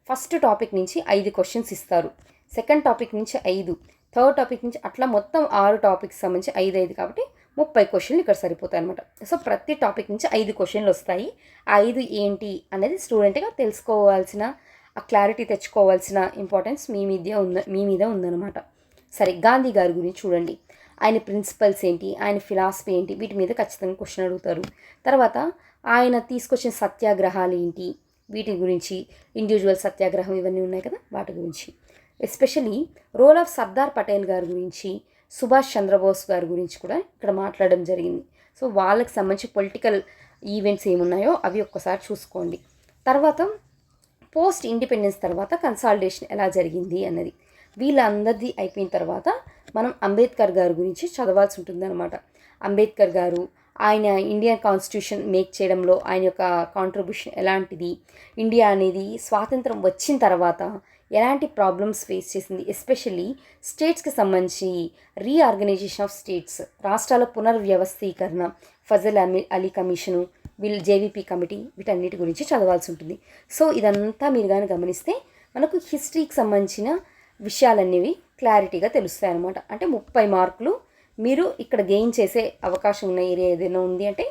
ఫస్ట్ టాపిక్ నుంచి 5 క్వశ్చన్స్ ఇస్తారు, సెకండ్ టాపిక్ నుంచి 5, థర్డ్ టాపిక్ నుంచి అట్లా మొత్తం 6 టాపిక్స్ సంబంధించి 5 కాబట్టి 30 క్వశ్చన్లు ఇక్కడ సరిపోతాయి అనమాట. సో ప్రతి టాపిక్ నుంచి 5 క్వశ్చన్లు వస్తాయి. ఆ 5 ఏంటి అనేది స్టూడెంట్గా తెలుసుకోవాల్సిన, ఆ క్లారిటీ తెచ్చుకోవాల్సిన ఇంపార్టెన్స్ మీ మీద ఉందన్నమాట. సరే, గాంధీ గారి గురించి చూడండి. ఆయన ప్రిన్సిపల్స్ ఏంటి, ఆయన ఫిలాసఫీ ఏంటి, వీటి మీద ఖచ్చితంగా క్వశ్చన్ అడుగుతారు. తర్వాత ఆయన తీసుకొచ్చిన సత్యాగ్రహాలు ఏంటి, వీటి గురించి, ఇండివిజువల్ సత్యాగ్రహం ఇవన్నీ ఉన్నాయి కదా వాటి గురించి. Especially role of Sardar Patel గారి గురించి, సుభాష్ చంద్రబోస్ గారి గురించి కూడా ఇక్కడ మాట్లాడడం జరిగింది. సో వాళ్ళకి సంబంధించి పొలిటికల్ ఈవెంట్స్ ఏమున్నాయో అవి ఒక్కసారి చూసుకోండి. తర్వాత పోస్ట్ ఇండిపెండెన్స్ తర్వాత కన్సాలిడేషన్ ఎలా జరిగింది అన్నది వీళ్ళందరిది అయిపోయిన తర్వాత మనం అంబేద్కర్ గారి గురించి చదవాల్సి ఉంటుంది అనమాట. అంబేద్కర్ గారు ఆయన ఇండియన్ కాన్స్టిట్యూషన్ మేక్ చేయడంలో ఆయన యొక్క కాంట్రిబ్యూషన్ ఎలాంటిది, ఇండియా అనేది స్వాతంత్రం వచ్చిన తర్వాత ఎలాంటి ప్రాబ్లమ్స్ ఫేస్ చేసింది, ఎస్పెషల్లీ స్టేట్స్కి సంబంధించి రీఆర్గనైజేషన్ ఆఫ్ స్టేట్స్, రాష్ట్రాల పునర్వ్యవస్థీకరణ, ఫజల్ అలీ కమిషను, వీళ్ళు జేవీపీ కమిటీ, వీటన్నిటి గురించి చదవాల్సి ఉంటుంది. సో ఇదంతా మీరు కానీ గమనిస్తే మనకు హిస్టరీకి సంబంధించిన విషయాలనేవి క్లారిటీగా తెలుస్తాయి అన్నమాట. అంటే 30 మార్కులు మీరు ఇక్కడ గెయిన్ చేసే అవకాశం ఉన్న ఏరియా ఏదైనా ఉంది అంటే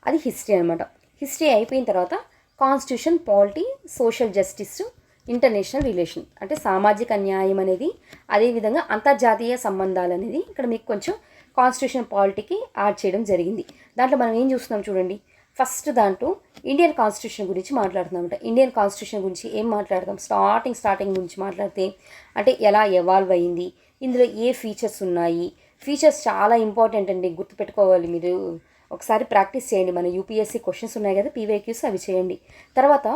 అది హిస్టరీ అనమాట. హిస్టరీ అయిపోయిన తర్వాత constitution, polity, social justice, international relation అంటే సామాజిక న్యాయం అనేది, అదేవిధంగా అంతర్జాతీయ సంబంధాలు అనేది ఇక్కడ మీకు కొంచెం కాన్స్టిట్యూషన్ పాలిటీకి యాడ్ చేయడం జరిగింది. దాంట్లో మనం ఏం చూస్తున్నాం చూడండి. ఫస్ట్ దాంట్లో ఇండియన్ కాన్స్టిట్యూషన్ గురించి మాట్లాడుతున్నామంట. ఇండియన్ కాన్స్టిట్యూషన్ గురించి ఏం మాట్లాడతాం, స్టార్టింగ్ గురించి మాట్లాడితే అంటే ఎలా ఎవాల్వ్ అయ్యింది, ఇందులో ఏ ఫీచర్స్ ఉన్నాయి. ఫీచర్స్ చాలా ఇంపార్టెంట్ అండి, గుర్తుపెట్టుకోవాలి. మీరు ఒకసారి ప్రాక్టీస్ చేయండి. మన యూపీఎస్సీ క్వశ్చన్స్ ఉన్నాయి కదా పీవైక్యూస్, అవి చేయండి. తర్వాత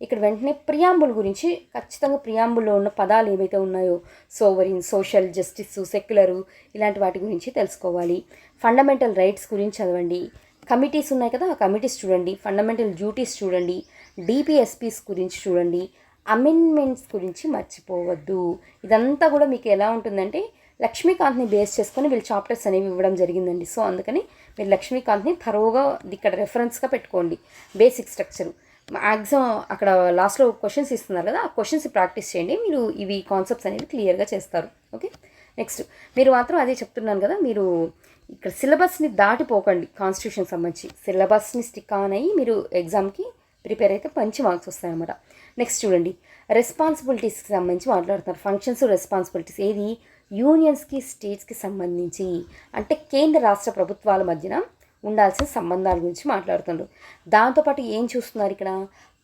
ఇక్కడ వెంటనే ప్రియాంబుల్ గురించి ఖచ్చితంగా ప్రియాంబుల్లో ఉన్న పదాలు ఏవైతే ఉన్నాయో సోవరిన్, సోషల్ జస్టిస్, సెక్యులరు, ఇలాంటి వాటి గురించి తెలుసుకోవాలి. ఫండమెంటల్ రైట్స్ గురించి చదవండి. కమిటీస్ ఉన్నాయి కదా ఆ కమిటీస్ చూడండి. ఫండమెంటల్ డ్యూటీస్ చూడండి. డిపిఎస్పీస్ గురించి చూడండి. అమెండ్మెంట్స్ గురించి మర్చిపోవద్దు. ఇదంతా కూడా మీకు ఎలా ఉంటుందంటే లక్ష్మీకాంత్ని బేస్ చేసుకొని వీళ్ళు చాప్టర్స్ అనేవి ఇవ్వడం జరిగిందండి. సో అందుకని మీరు లక్ష్మీకాంత్ని థరోగా ఇక్కడ రెఫరెన్స్గా పెట్టుకోండి. బేసిక్ స్ట్రక్చర్ మ్యాక్సిమం అక్కడ లాస్ట్లో క్వశ్చన్స్ ఇస్తున్నారు కదా ఆ క్వశ్చన్స్ ప్రాక్టీస్ చేయండి. మీరు ఇవి కాన్సెప్ట్స్ అనేవి క్లియర్గా చేస్తారు. ఓకే, నెక్స్ట్ మీరు మాత్రం అదే చెప్తున్నాను కదా, మీరు ఇక్కడ సిలబస్ని దాటిపోకండి. కాన్స్టిట్యూషన్ సంబంధించి సిలబస్ని స్టిక్ ఆన్ అయ్యి మీరు ఎగ్జామ్కి ప్రిపేర్ అయితే మంచి మార్క్స్ వస్తాయన్నమాట. నెక్స్ట్ చూడండి, రెస్పాన్సిబిలిటీస్కి సంబంధించి మాట్లాడుతున్నారు. ఫంక్షన్స్, రెస్పాన్సిబిలిటీస్ ఏది యూనియన్స్కి, స్టేట్స్కి సంబంధించి అంటే కేంద్ర రాష్ట్ర ప్రభుత్వాల మధ్యన ఉండాల్సిన సంబంధాల గురించి మాట్లాడుతున్నారు. దాంతోపాటు ఏం చూస్తున్నారు ఇక్కడ,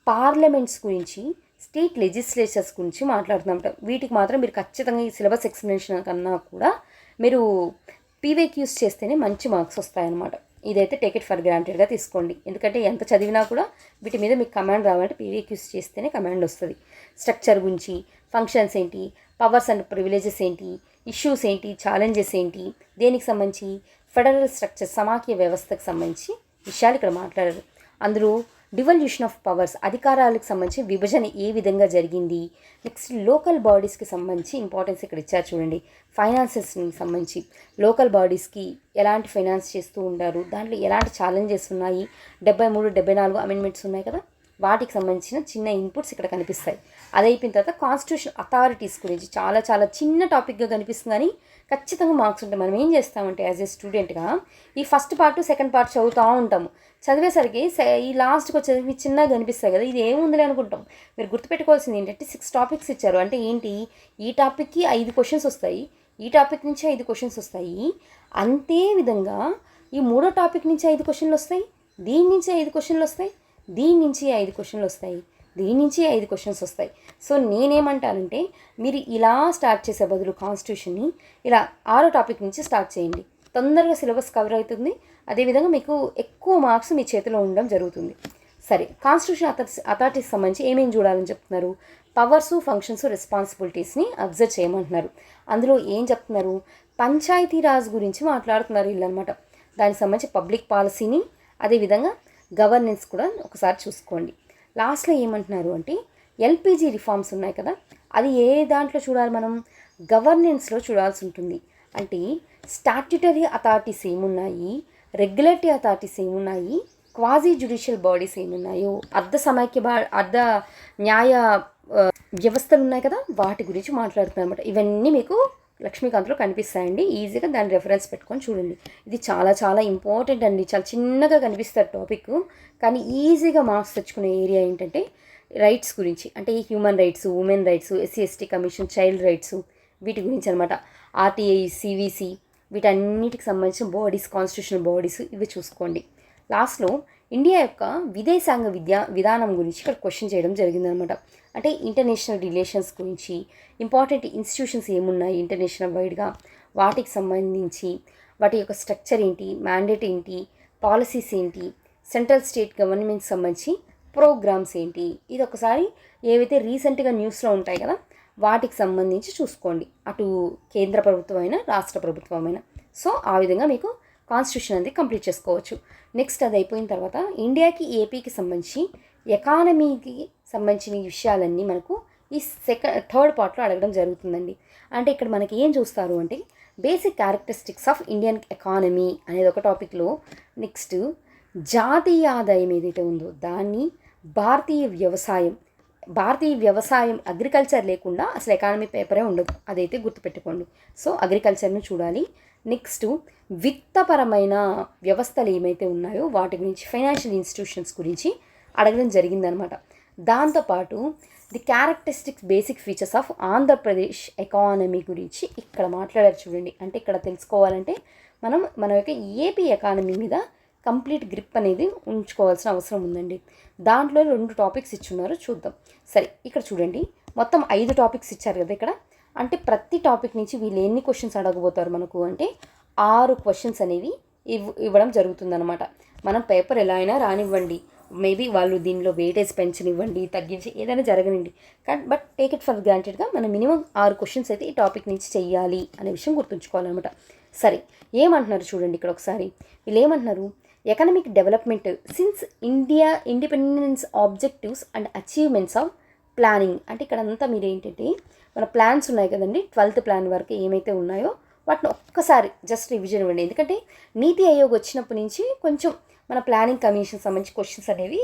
పార్లమెంట్స్ గురించి, స్టేట్ లెజిస్లేచర్స్ గురించి మాట్లాడుతున్నమాట. వీటికి మాత్రం మీరు ఖచ్చితంగా ఈ సిలబస్ ఎక్స్ప్లెనేషన్ కన్నా కూడా మీరు పీవైక్యూస్ చేస్తేనే మంచి మార్క్స్ వస్తాయన్నమాట. ఇదైతే టేక్ ఇట్ ఫర్ గ్రాంటెడ్గా తీసుకోండి. ఎందుకంటే ఎంత చదివినా కూడా వీటి మీద మీకు కమాండ్ రావాలంటే పీవైక్యూస్ చేస్తేనే కమాండ్ వస్తుంది. స్ట్రక్చర్ గురించి, ఫంక్షన్స్ ఏంటి, పవర్స్ అండ్ ప్రివిలేజెస్ ఏంటి, ఇష్యూస్ ఏంటి, ఛాలెంజెస్ ఏంటి, దేనికి సంబంధించి ఫెడరల్ స్ట్రక్చర్, సమాఖ్య వ్యవస్థకు సంబంధించి విషయాలు ఇక్కడ మాట్లాడారు. అందులో డివల్యూషన్ ఆఫ్ పవర్స్, అధికారాలకు సంబంధించి విభజన ఏ విధంగా జరిగింది. నెక్స్ట్ లోకల్ బాడీస్కి సంబంధించి ఇంపార్టెన్స్ ఇక్కడ ఇచ్చారు చూడండి. ఫైనాన్సెస్కి సంబంధించి లోకల్ బాడీస్కి ఎలాంటి ఫైనాన్స్ చేస్తూ ఉంటారు, దాంట్లో ఎలాంటి ఛాలెంజెస్ ఉన్నాయి, 73, 74 అమెండ్మెంట్స్ ఉన్నాయి కదా, వాటికి సంబంధించిన చిన్న ఇన్పుట్స్ ఇక్కడ కనిపిస్తాయి. అది అయిపోయిన తర్వాత కాన్స్టిట్యూషన్ అథారిటీస్ గురించి చాలా చాలా చిన్న టాపిక్గా కనిపిస్తుంది, కానీ ఖచ్చితంగా మార్క్స్ ఉంటాయి. మనం ఏం చేస్తామంటే యాజ్ ఏ స్టూడెంట్గా ఈ ఫస్ట్ పార్ట్ సెకండ్ పార్ట్ చదువుతూ ఉంటాము. చదివేసరికి ఈ లాస్ట్కి వచ్చేసరికి చిన్నగా కనిపిస్తాయి కదా, ఇది ఏముందిలే అనుకుంటాం. మీరు గుర్తుపెట్టుకోవాల్సింది ఏంటంటే 6 టాపిక్స్ ఇచ్చారు. అంటే ఏంటి, ఈ టాపిక్కి 5 క్వశ్చన్స్ వస్తాయి, ఈ టాపిక్ నుంచి 5 క్వశ్చన్స్ వస్తాయి. అంతే విధంగా ఈ మూడో టాపిక్ నుంచి 5 క్వశ్చన్లు వస్తాయి, దీని నుంచి 5 క్వశ్చన్లు వస్తాయి, దీని నుంచి 5 క్వశ్చన్లు వస్తాయి, దీని నుంచి 5 క్వశ్చన్స్ వస్తాయి. సో నేనేమంటానంటే మీరు ఇలా స్టార్ట్ చేసే బదులు కాన్స్టిట్యూషన్ని ఇలా 6వ టాపిక్ నుంచి స్టార్ట్ చేయండి. తొందరగా సిలబస్ కవర్ అవుతుంది, అదేవిధంగా మీకు ఎక్కువ మార్క్స్ మీ చేతిలో ఉండడం జరుగుతుంది. సరే, కాన్స్టిట్యూషన్ అథారిటీకి సంబంధించి ఏమేమి చూడాలని చెప్తున్నారు, పవర్సు, ఫంక్షన్స్, రెస్పాన్సిబిలిటీస్ని అబ్జర్వ్ చేయమంటున్నారు. అందులో ఏం చెప్తున్నారు, పంచాయతీరాజ్ గురించి మాట్లాడుతున్నారు వీళ్ళు అనమాట. దానికి సంబంధించి పబ్లిక్ పాలసీని, అదేవిధంగా గవర్నెన్స్ కూడా ఒకసారి చూసుకోండి. లాస్ట్లో ఏమంటున్నారు అంటే ఎల్పిజి రిఫార్మ్స్ ఉన్నాయి కదా, అది ఏ దాంట్లో చూడాలి, మనం గవర్నెన్స్లో చూడాల్సి ఉంటుంది. అంటే స్టాట్యుటరీ అథారిటీస్ ఏమున్నాయి, రెగ్యులేటరీ అథారిటీస్ ఏమున్నాయి, క్వాజీ జ్యుడిషియల్ బాడీస్ ఏమున్నాయో, అర్ధ న్యాయ వ్యవస్థలు ఉన్నాయి కదా, వాటి గురించి మాట్లాడుతున్నారు అనమాట. ఇవన్నీ మీకు లక్ష్మీకాంత్లో కనిపిస్తాయండి. ఈజీగా దాన్ని రెఫరెన్స్ పెట్టుకొని చూడండి. ఇది చాలా చాలా ఇంపార్టెంట్ అండి. చాలా చిన్నగా కనిపిస్తారు టాపిక్, కానీ ఈజీగా మార్క్స్ తెచ్చుకునే ఏరియా ఏంటంటే రైట్స్ గురించి. అంటే ఈ human rights, women rights, SC ST commission, child rights, వీటి గురించి అనమాట. ఆర్టీఐ, సివిసి, వీటన్నిటికి సంబంధించిన బాడీస్, కాన్స్టిట్యూషనల్ బాడీస్, ఇవి చూసుకోండి. లాస్ట్లో ఇండియా యొక్క విదేశాంగ విధానం గురించి ఇక్కడ క్వశ్చన్ చేయడం జరిగిందనమాట. అంటే ఇంటర్నేషనల్ రిలేషన్స్ గురించి, ఇంపార్టెంట్ ఇన్స్టిట్యూషన్స్ ఏమున్నాయి ఇంటర్నేషనల్ వైడ్గా, వాటికి సంబంధించి వాటి యొక్క స్ట్రక్చర్ ఏంటి, మ్యాండేట్ ఏంటి, పాలసీస్ ఏంటి, సెంట్రల్ స్టేట్ గవర్నమెంట్కి సంబంధించి ప్రోగ్రామ్స్ ఏంటి, ఇది ఒకసారి ఏవైతే రీసెంట్గా న్యూస్లో ఉంటాయి కదా వాటికి సంబంధించి చూసుకోండి, అటు కేంద్ర ప్రభుత్వమైనా రాష్ట్ర ప్రభుత్వమైనా. సో ఆ విధంగా మీకు కాన్స్టిట్యూషన్ అనేది కంప్లీట్ చేసుకోవచ్చు. నెక్స్ట్ అది అయిపోయిన తర్వాత ఇండియాకి, ఏపీకి సంబంధించి ఎకానమీకి సంబంధించిన విషయాలన్నీ మనకు ఈ థర్డ్ పార్ట్లో అడగడం జరుగుతుందండి. అంటే ఇక్కడ మనకి ఏం చూస్తారు అంటే basic characteristics of Indian economy అనేది ఒక టాపిక్లో, నెక్స్ట్ జాతీయ ఆదాయం ఏదైతే ఉందో దాన్ని, భారతీయ వ్యవసాయం అగ్రికల్చర్ లేకుండా అసలు ఎకానమీ పేపరే ఉండదు, అదైతే గుర్తుపెట్టుకోండి. సో అగ్రికల్చర్ను చూడాలి. నెక్స్ట్ విత్తపరమైన వ్యవస్థలు ఏమైతే ఉన్నాయో వాటి గురించి, ఫైనాన్షియల్ ఇన్స్టిట్యూషన్స్ గురించి అడగడం జరిగిందనమాట. దాంతోపాటు the characteristics basic features of Andhra Pradesh economy గురించి ఇక్కడ మాట్లాడారు చూడండి. అంటే ఇక్కడ తెలుసుకోవాలంటే మన యొక్క ఏపీ ఎకానమీ మీద కంప్లీట్ గ్రిప్ అనేది ఉంచుకోవాల్సిన అవసరం ఉందండి. దాంట్లో 2 టాపిక్స్ ఇచ్చున్నారు, చూద్దాం. సరే, ఇక్కడ చూడండి, మొత్తం 5 టాపిక్స్ ఇచ్చారు కదా ఇక్కడ. అంటే ప్రతి టాపిక్ నుంచి వీళ్ళు ఎన్ని క్వశ్చన్స్ అడగబోతారు మనకు అంటే 6 క్వశ్చన్స్ అనేవి ఇవ్వడం జరుగుతుందన్నమాట. మనం పేపర్ ఎలా అయినా రానివ్వండి, మేబీ వాళ్ళు దీనిలో వెయిటేజ్ పెంచనివ్వండి, తగ్గించి, ఏదైనా జరగనివ్వండి, బట్ టేక్ ఇట్ ఫర్ గ్రాంటెడ్గా మనం మినిమం 6 క్వశ్చన్స్ అయితే ఈ టాపిక్ నుంచి చెయ్యాలి అనే విషయం గుర్తుంచుకోవాలన్నమాట. సరే, ఏమంటున్నారు చూడండి ఇక్కడ ఒకసారి. వీళ్ళు ఏమంటున్నారు, economic development since India independence objectives and achievements of planning. అంటే ఇక్కడ అంతా మీరు ఏంటంటే మన ప్లాన్స్ ఉన్నాయి కదండి, 12th ప్లాన్ వరకు ఏమైతే ఉన్నాయో వాటిని ఒక్కసారి జస్ట్ రివిజన్ ఇవ్వండి. ఎందుకంటే నీతి ఆయోగ్ వచ్చినప్పటి నుంచి కొంచెం మన ప్లానింగ్ కమిషన్ సంబంధించి క్వశ్చన్స్ అనేవి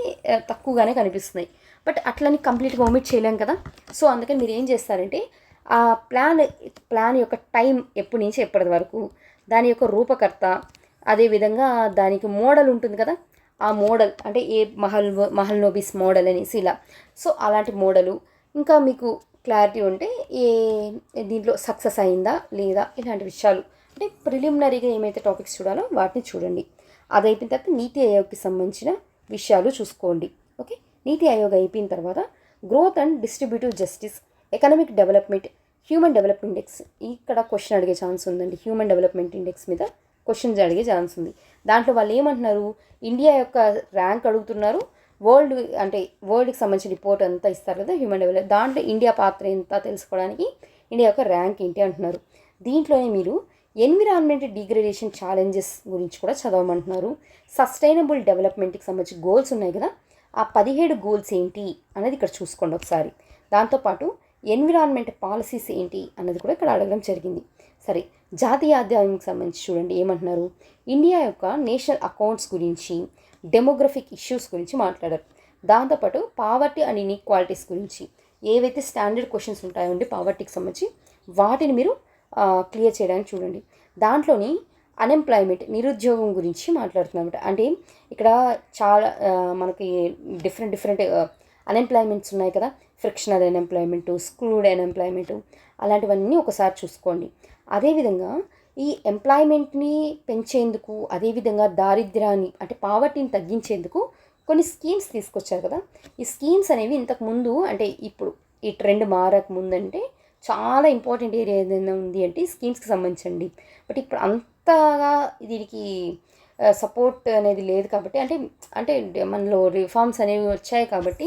తక్కువగానే కనిపిస్తున్నాయి. బట్ అట్లని కంప్లీట్గా ఒమిట్ చేయలేం కదా. సో అందుకని మీరు ఏం చేస్తారంటే ఆ ప్లాన్ యొక్క టైం ఎప్పటి నుంచి ఎప్పటి వరకు, దాని యొక్క రూపకర్త, అదేవిధంగా దానికి మోడల్ ఉంటుంది కదా, ఆ మోడల్ అంటే ఏ మహల్నోబిస్ మోడల్ అనేసి ఇలా. సో అలాంటి మోడలు, ఇంకా మీకు క్లారిటీ ఉంటే దీంట్లో సక్సెస్ అయిందా లేదా ఇలాంటి విషయాలు, అంటే ప్రిలిమినరీగా ఏమైతే టాపిక్స్ చూడాలో వాటిని చూడండి. అది అయిపోయిన తర్వాత నీతి ఆయోగ్కి సంబంధించిన విషయాలు చూసుకోండి. ఓకే, నీతి ఆయోగ్ అయిపోయిన తర్వాత growth and distributive justice, economic development, human development index, ఇక్కడ క్వశ్చన్ అడిగే ఛాన్స్ ఉందండి. హ్యూమన్ డెవలప్మెంట్ ఇండెక్స్ మీద క్వశ్చన్స్ అడిగే ఛాన్స్ ఉంది. దాంట్లో వాళ్ళు ఏమంటున్నారు, ఇండియా యొక్క ర్యాంక్ అడుగుతున్నారు, వరల్డ్కి సంబంధించిన రిపోర్ట్ అంతా ఇస్తారు కదా హ్యూమన్ డెవలప్మెంట్, దాంట్లో ఇండియా పాత్ర ఎంత తెలుసుకోవడానికి ఇండియా యొక్క ర్యాంక్ ఏంటి అంటున్నారు. దీంట్లోనే మీరు ఎన్విరాన్మెంట్ డిగ్రేడేషన్ ఛాలెంజెస్ గురించి కూడా చదవమంటున్నారు. సస్టైనబుల్ డెవలప్మెంట్కి సంబంధించి గోల్స్ ఉన్నాయి కదా, ఆ 17 గోల్స్ ఏంటి అనేది ఇక్కడ చూసుకోండి ఒకసారి. దాంతోపాటు ఎన్విరాన్మెంట్ పాలసీస్ ఏంటి అన్నది కూడా ఇక్కడ అడగడం జరిగింది. సరే, జాతీయ ఆదాయానికి సంబంధించి చూడండి ఏమంటున్నారు. ఇండియా యొక్క నేషనల్ అకౌంట్స్ గురించి, డెమోగ్రఫిక్ ఇష్యూస్ గురించి మాట్లాడారు. దాంతోపాటు పావర్టీ అండ్ ఇన్ఈక్వాలిటీస్ గురించి ఏవైతే స్టాండర్డ్ క్వశ్చన్స్ ఉంటాయో అండి పావర్టీకి సంబంధించి వాటిని మీరు క్లియర్ చేయడానికి చూడండి. దాంట్లోని అన్ఎంప్లాయ్మెంట్, నిరుద్యోగం గురించి మాట్లాడుతున్నమాట. అంటే ఇక్కడ చాలా మనకి డిఫరెంట్ అన్ఎంప్లాయ్మెంట్స్ ఉన్నాయి కదా. ఫ్రిక్షనల్ అన్ఎంప్లాయ్మెంటు, స్క్రూడ్ అన్ఎంప్లాయ్మెంటు, అలాంటివన్నీ ఒకసారి చూసుకోండి. అదేవిధంగా ఈ ఎంప్లాయ్మెంట్ని పెంచేందుకు, అదేవిధంగా దారిద్ర్యాన్ని అంటే పావర్టీని తగ్గించేందుకు కొన్ని స్కీమ్స్ తీసుకొచ్చారు కదా. ఈ స్కీమ్స్ అనేవి ఇంతకుముందు అంటే ఇప్పుడు ఈ ట్రెండ్ మారక ముందంటే చాలా ఇంపార్టెంట్ ఏరియా ఏదైనా ఉంది అంటే ఈ స్కీమ్స్కి సంబంధించండి. బట్ ఇప్పుడు అంతగా దీనికి సపోర్ట్ అనేది లేదు కాబట్టి అంటే అంటే మనలో రిఫార్మ్స్ అనేవి వచ్చాయి కాబట్టి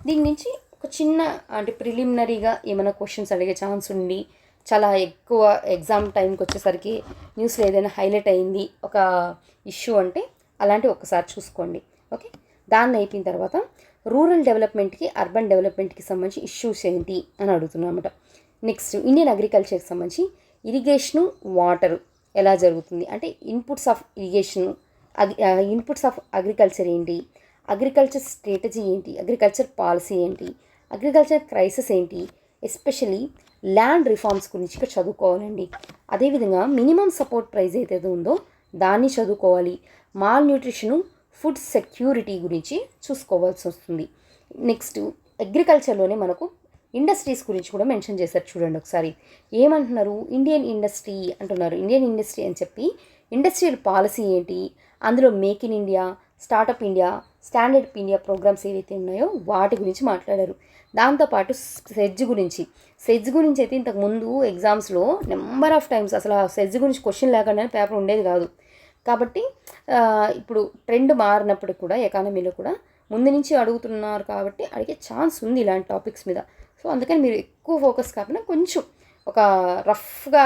దీని నుంచి ఒక చిన్న అంటే ప్రిలిమినరీగా ఏమైనా క్వశ్చన్స్ అడిగే ఛాన్స్ ఉండి చాలా ఎక్కువ ఎగ్జామ్ టైంకి వచ్చేసరికి న్యూస్లో ఏదైనా హైలైట్ అయింది ఒక ఇష్యూ అంటే అలాంటివి ఒకసారి చూసుకోండి. ఓకే, దాన్ని అయిపోయిన తర్వాత రూరల్ డెవలప్మెంట్కి, అర్బన్ డెవలప్మెంట్కి సంబంధించి ఇష్యూస్ ఏంటి అని అడుగుతున్నాం అన్నమాట. నెక్స్ట్ ఇండియన్ అగ్రికల్చర్కి సంబంధించి ఇరిగేషను, వాటరు ఎలా జరుగుతుంది అంటే inputs of irrigation, inputs of agriculture ఏంటి, అగ్రికల్చర్ స్ట్రాటజీ ఏంటి, అగ్రికల్చర్ పాలసీ ఏంటి, అగ్రికల్చర్ క్రైసిస్ ఏంటి, ఎస్పెషలీ ల్యాండ్ రిఫార్మ్స్ గురించి ఇక్కడ చదువుకోవాలండి. అదేవిధంగా మినిమం సపోర్ట్ ప్రైస్ ఏదైతే ఉందో దాన్ని చదువుకోవాలి. మాల్ న్యూట్రిషను, ఫుడ్ సెక్యూరిటీ గురించి చూసుకోవాల్సి వస్తుంది. నెక్స్ట్ అగ్రికల్చర్లోనే మనకు ఇండస్ట్రీస్ గురించి కూడా మెన్షన్ చేశారు చూడండి ఒకసారి. ఏమంటున్నారు, ఇండియన్ ఇండస్ట్రీ అంటున్నారు. ఇండియన్ ఇండస్ట్రీ అని చెప్పి ఇండస్ట్రియల్ పాలసీ ఏంటి, అందులో make in India, startup India, standard India programs ఏవైతే ఉన్నాయో వాటి గురించి మాట్లాడారు. దాంతోపాటు సెజ్ గురించి అయితే ఇంతకుముందు ఎగ్జామ్స్లో నెంబర్ ఆఫ్ టైమ్స్ అసలు ఆ సెజ్ గురించి క్వశ్చన్ లేకుండా పేపర్ ఉండేది కాదు. కాబట్టి ఇప్పుడు ట్రెండ్ మారినప్పుడు కూడా ఎకానమీలో కూడా ముందు నుంచి అడుగుతున్నారు కాబట్టి అడిగే ఛాన్స్ ఉంది ఇలాంటి టాపిక్స్ మీద. సో అందుకని మీరు ఎక్కువ ఫోకస్ కాకుండా కొంచెం ఒక రఫ్గా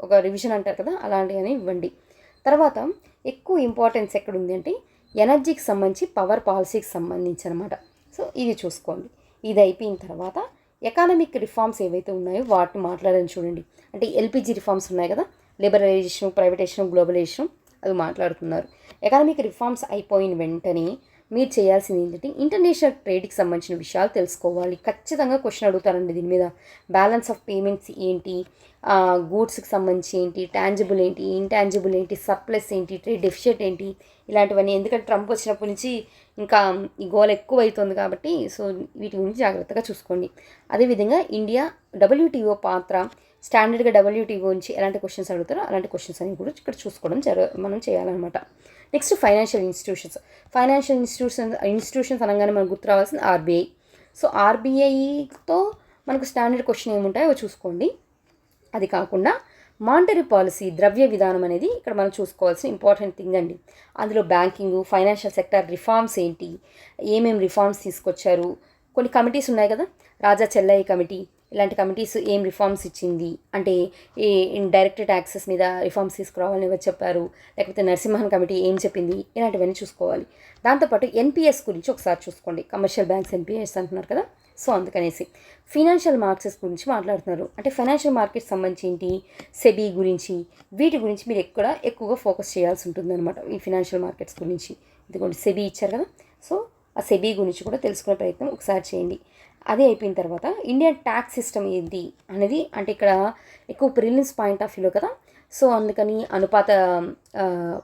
ఒక రివిజన్ అంటారు కదా అలాంటివన్నీ ఇవ్వండి. తర్వాత ఎక్కువ ఇంపార్టెన్స్ ఎక్కడుంది అంటే ఎనర్జీకి సంబంధించి, పవర్ పాలసీకి సంబంధించి అనమాట. సో ఇది చూసుకోండి. ఇది అయిపోయిన తర్వాత ఎకానమిక్ రిఫార్మ్స్ ఏవైతే ఉన్నాయో వాటిని మాట్లాడని చూడండి. అంటే ఎల్పిజి రిఫార్మ్స్ ఉన్నాయి కదా, లిబరలైజేషన్, ప్రైవేటైజేషన్, గ్లోబలైజేషన్ అవి మాట్లాడుతున్నారు. ఎకనామిక్ రిఫార్మ్స్ అయిపోయిన వెంటనే మీరు చేయాల్సింది ఏంటంటే ఇంటర్నేషనల్ ట్రేడ్కి సంబంధించిన విషయాలు తెలుసుకోవాలి. ఖచ్చితంగా క్వశ్చన్ అడుగుతారండి దీని మీద. బ్యాలెన్స్ ఆఫ్ పేమెంట్స్ ఏంటి, గూడ్స్కి సంబంధించి ఏంటి, టాంజిబుల్ ఏంటి, ఇంటాంజిబుల్ ఏంటి, సర్ప్లస్ ఏంటి, ట్రేడ్ డెఫిషియట్ ఏంటి, ఇలాంటివన్నీ. ఎందుకంటే ట్రంప్ వచ్చినప్పటి నుంచి ఇంకా ఈ గోల్ ఎక్కువ అవుతుంది కాబట్టి సో వీటి గురించి జాగ్రత్తగా చూసుకోండి. అదేవిధంగా ఇండియా డబ్ల్యూటీఓ పాత్ర, స్టాండర్డ్గా డబ్ల్యూటీఓ నుంచి ఎలాంటి క్వశ్చన్స్ అడుగుతారో అలాంటి క్వశ్చన్స్ అని కూడా ఇక్కడ చూసుకోవడం మనం చేయాలన్నమాట. నెక్స్ట్ ఫైనాన్షియల్ ఇన్స్టిట్యూషన్స్ అనగానే మనకు గుర్తు రావాల్సింది ఆర్బీఐ. సో ఆర్బీఐతో మనకు స్టాండర్డ్ క్వశ్చన్ ఏముంటాయో చూసుకోండి. అది కాకుండా మానిటరీ పాలసీ, ద్రవ్య విధానం అనేది ఇక్కడ మనం చూసుకోవాల్సిన ఇంపార్టెంట్ థింగ్ అండి. అందులో బ్యాంకింగ్, ఫైనాన్షియల్ సెక్టర్ రిఫార్మ్స్ ఏంటి, ఏమేమి రిఫార్మ్స్ తీసుకొచ్చారు, కొన్ని కమిటీస్ ఉన్నాయి కదా, రాజా చెల్లయ్య కమిటీ, ఇలాంటి కమిటీస్ ఏం రిఫార్మ్స్ ఇచ్చింది అంటే ఈ డైరెక్ట్ ట్యాక్సెస్ మీద రిఫార్మ్స్ తీసుకురావాలని ఎవరు చెప్పారు, లేకపోతే నరసింహన్ కమిటీ ఏం చెప్పింది, ఇలాంటివన్నీ చూసుకోవాలి. దాంతోపాటు ఎన్పిఎస్ గురించి ఒకసారి చూసుకోండి. కమర్షియల్ బ్యాంక్స్ ఎన్పిఎస్ అంటున్నారు కదా, సో అందుకనేసి ఫినాన్షియల్ మార్కెట్స్ గురించి మాట్లాడుతున్నారు. అంటే ఫైనాన్షియల్ మార్కెట్స్ సంబంధించి ఏంటి, సెబీ గురించి, వీటి గురించి మీరు ఎక్కువగా ఫోకస్ చేయాల్సి ఉంటుంది అనమాట. ఈ ఫినాన్షియల్ మార్కెట్స్ గురించి ఇదిగోండి సెబీ ఇచ్చారు కదా, సో ఆ సెబీ గురించి కూడా తెలుసుకునే ప్రయత్నం ఒకసారి చేయండి. అదే అయిపోయిన తర్వాత ఇండియన్ ట్యాక్స్ సిస్టమ్ ఏంటి అనేది అంటే ఇక్కడ ఎక్కువ ప్రిలిమ్స్ పాయింట్ ఆఫ్ వ్యూలో కదా, సో అందుకని అనుపాత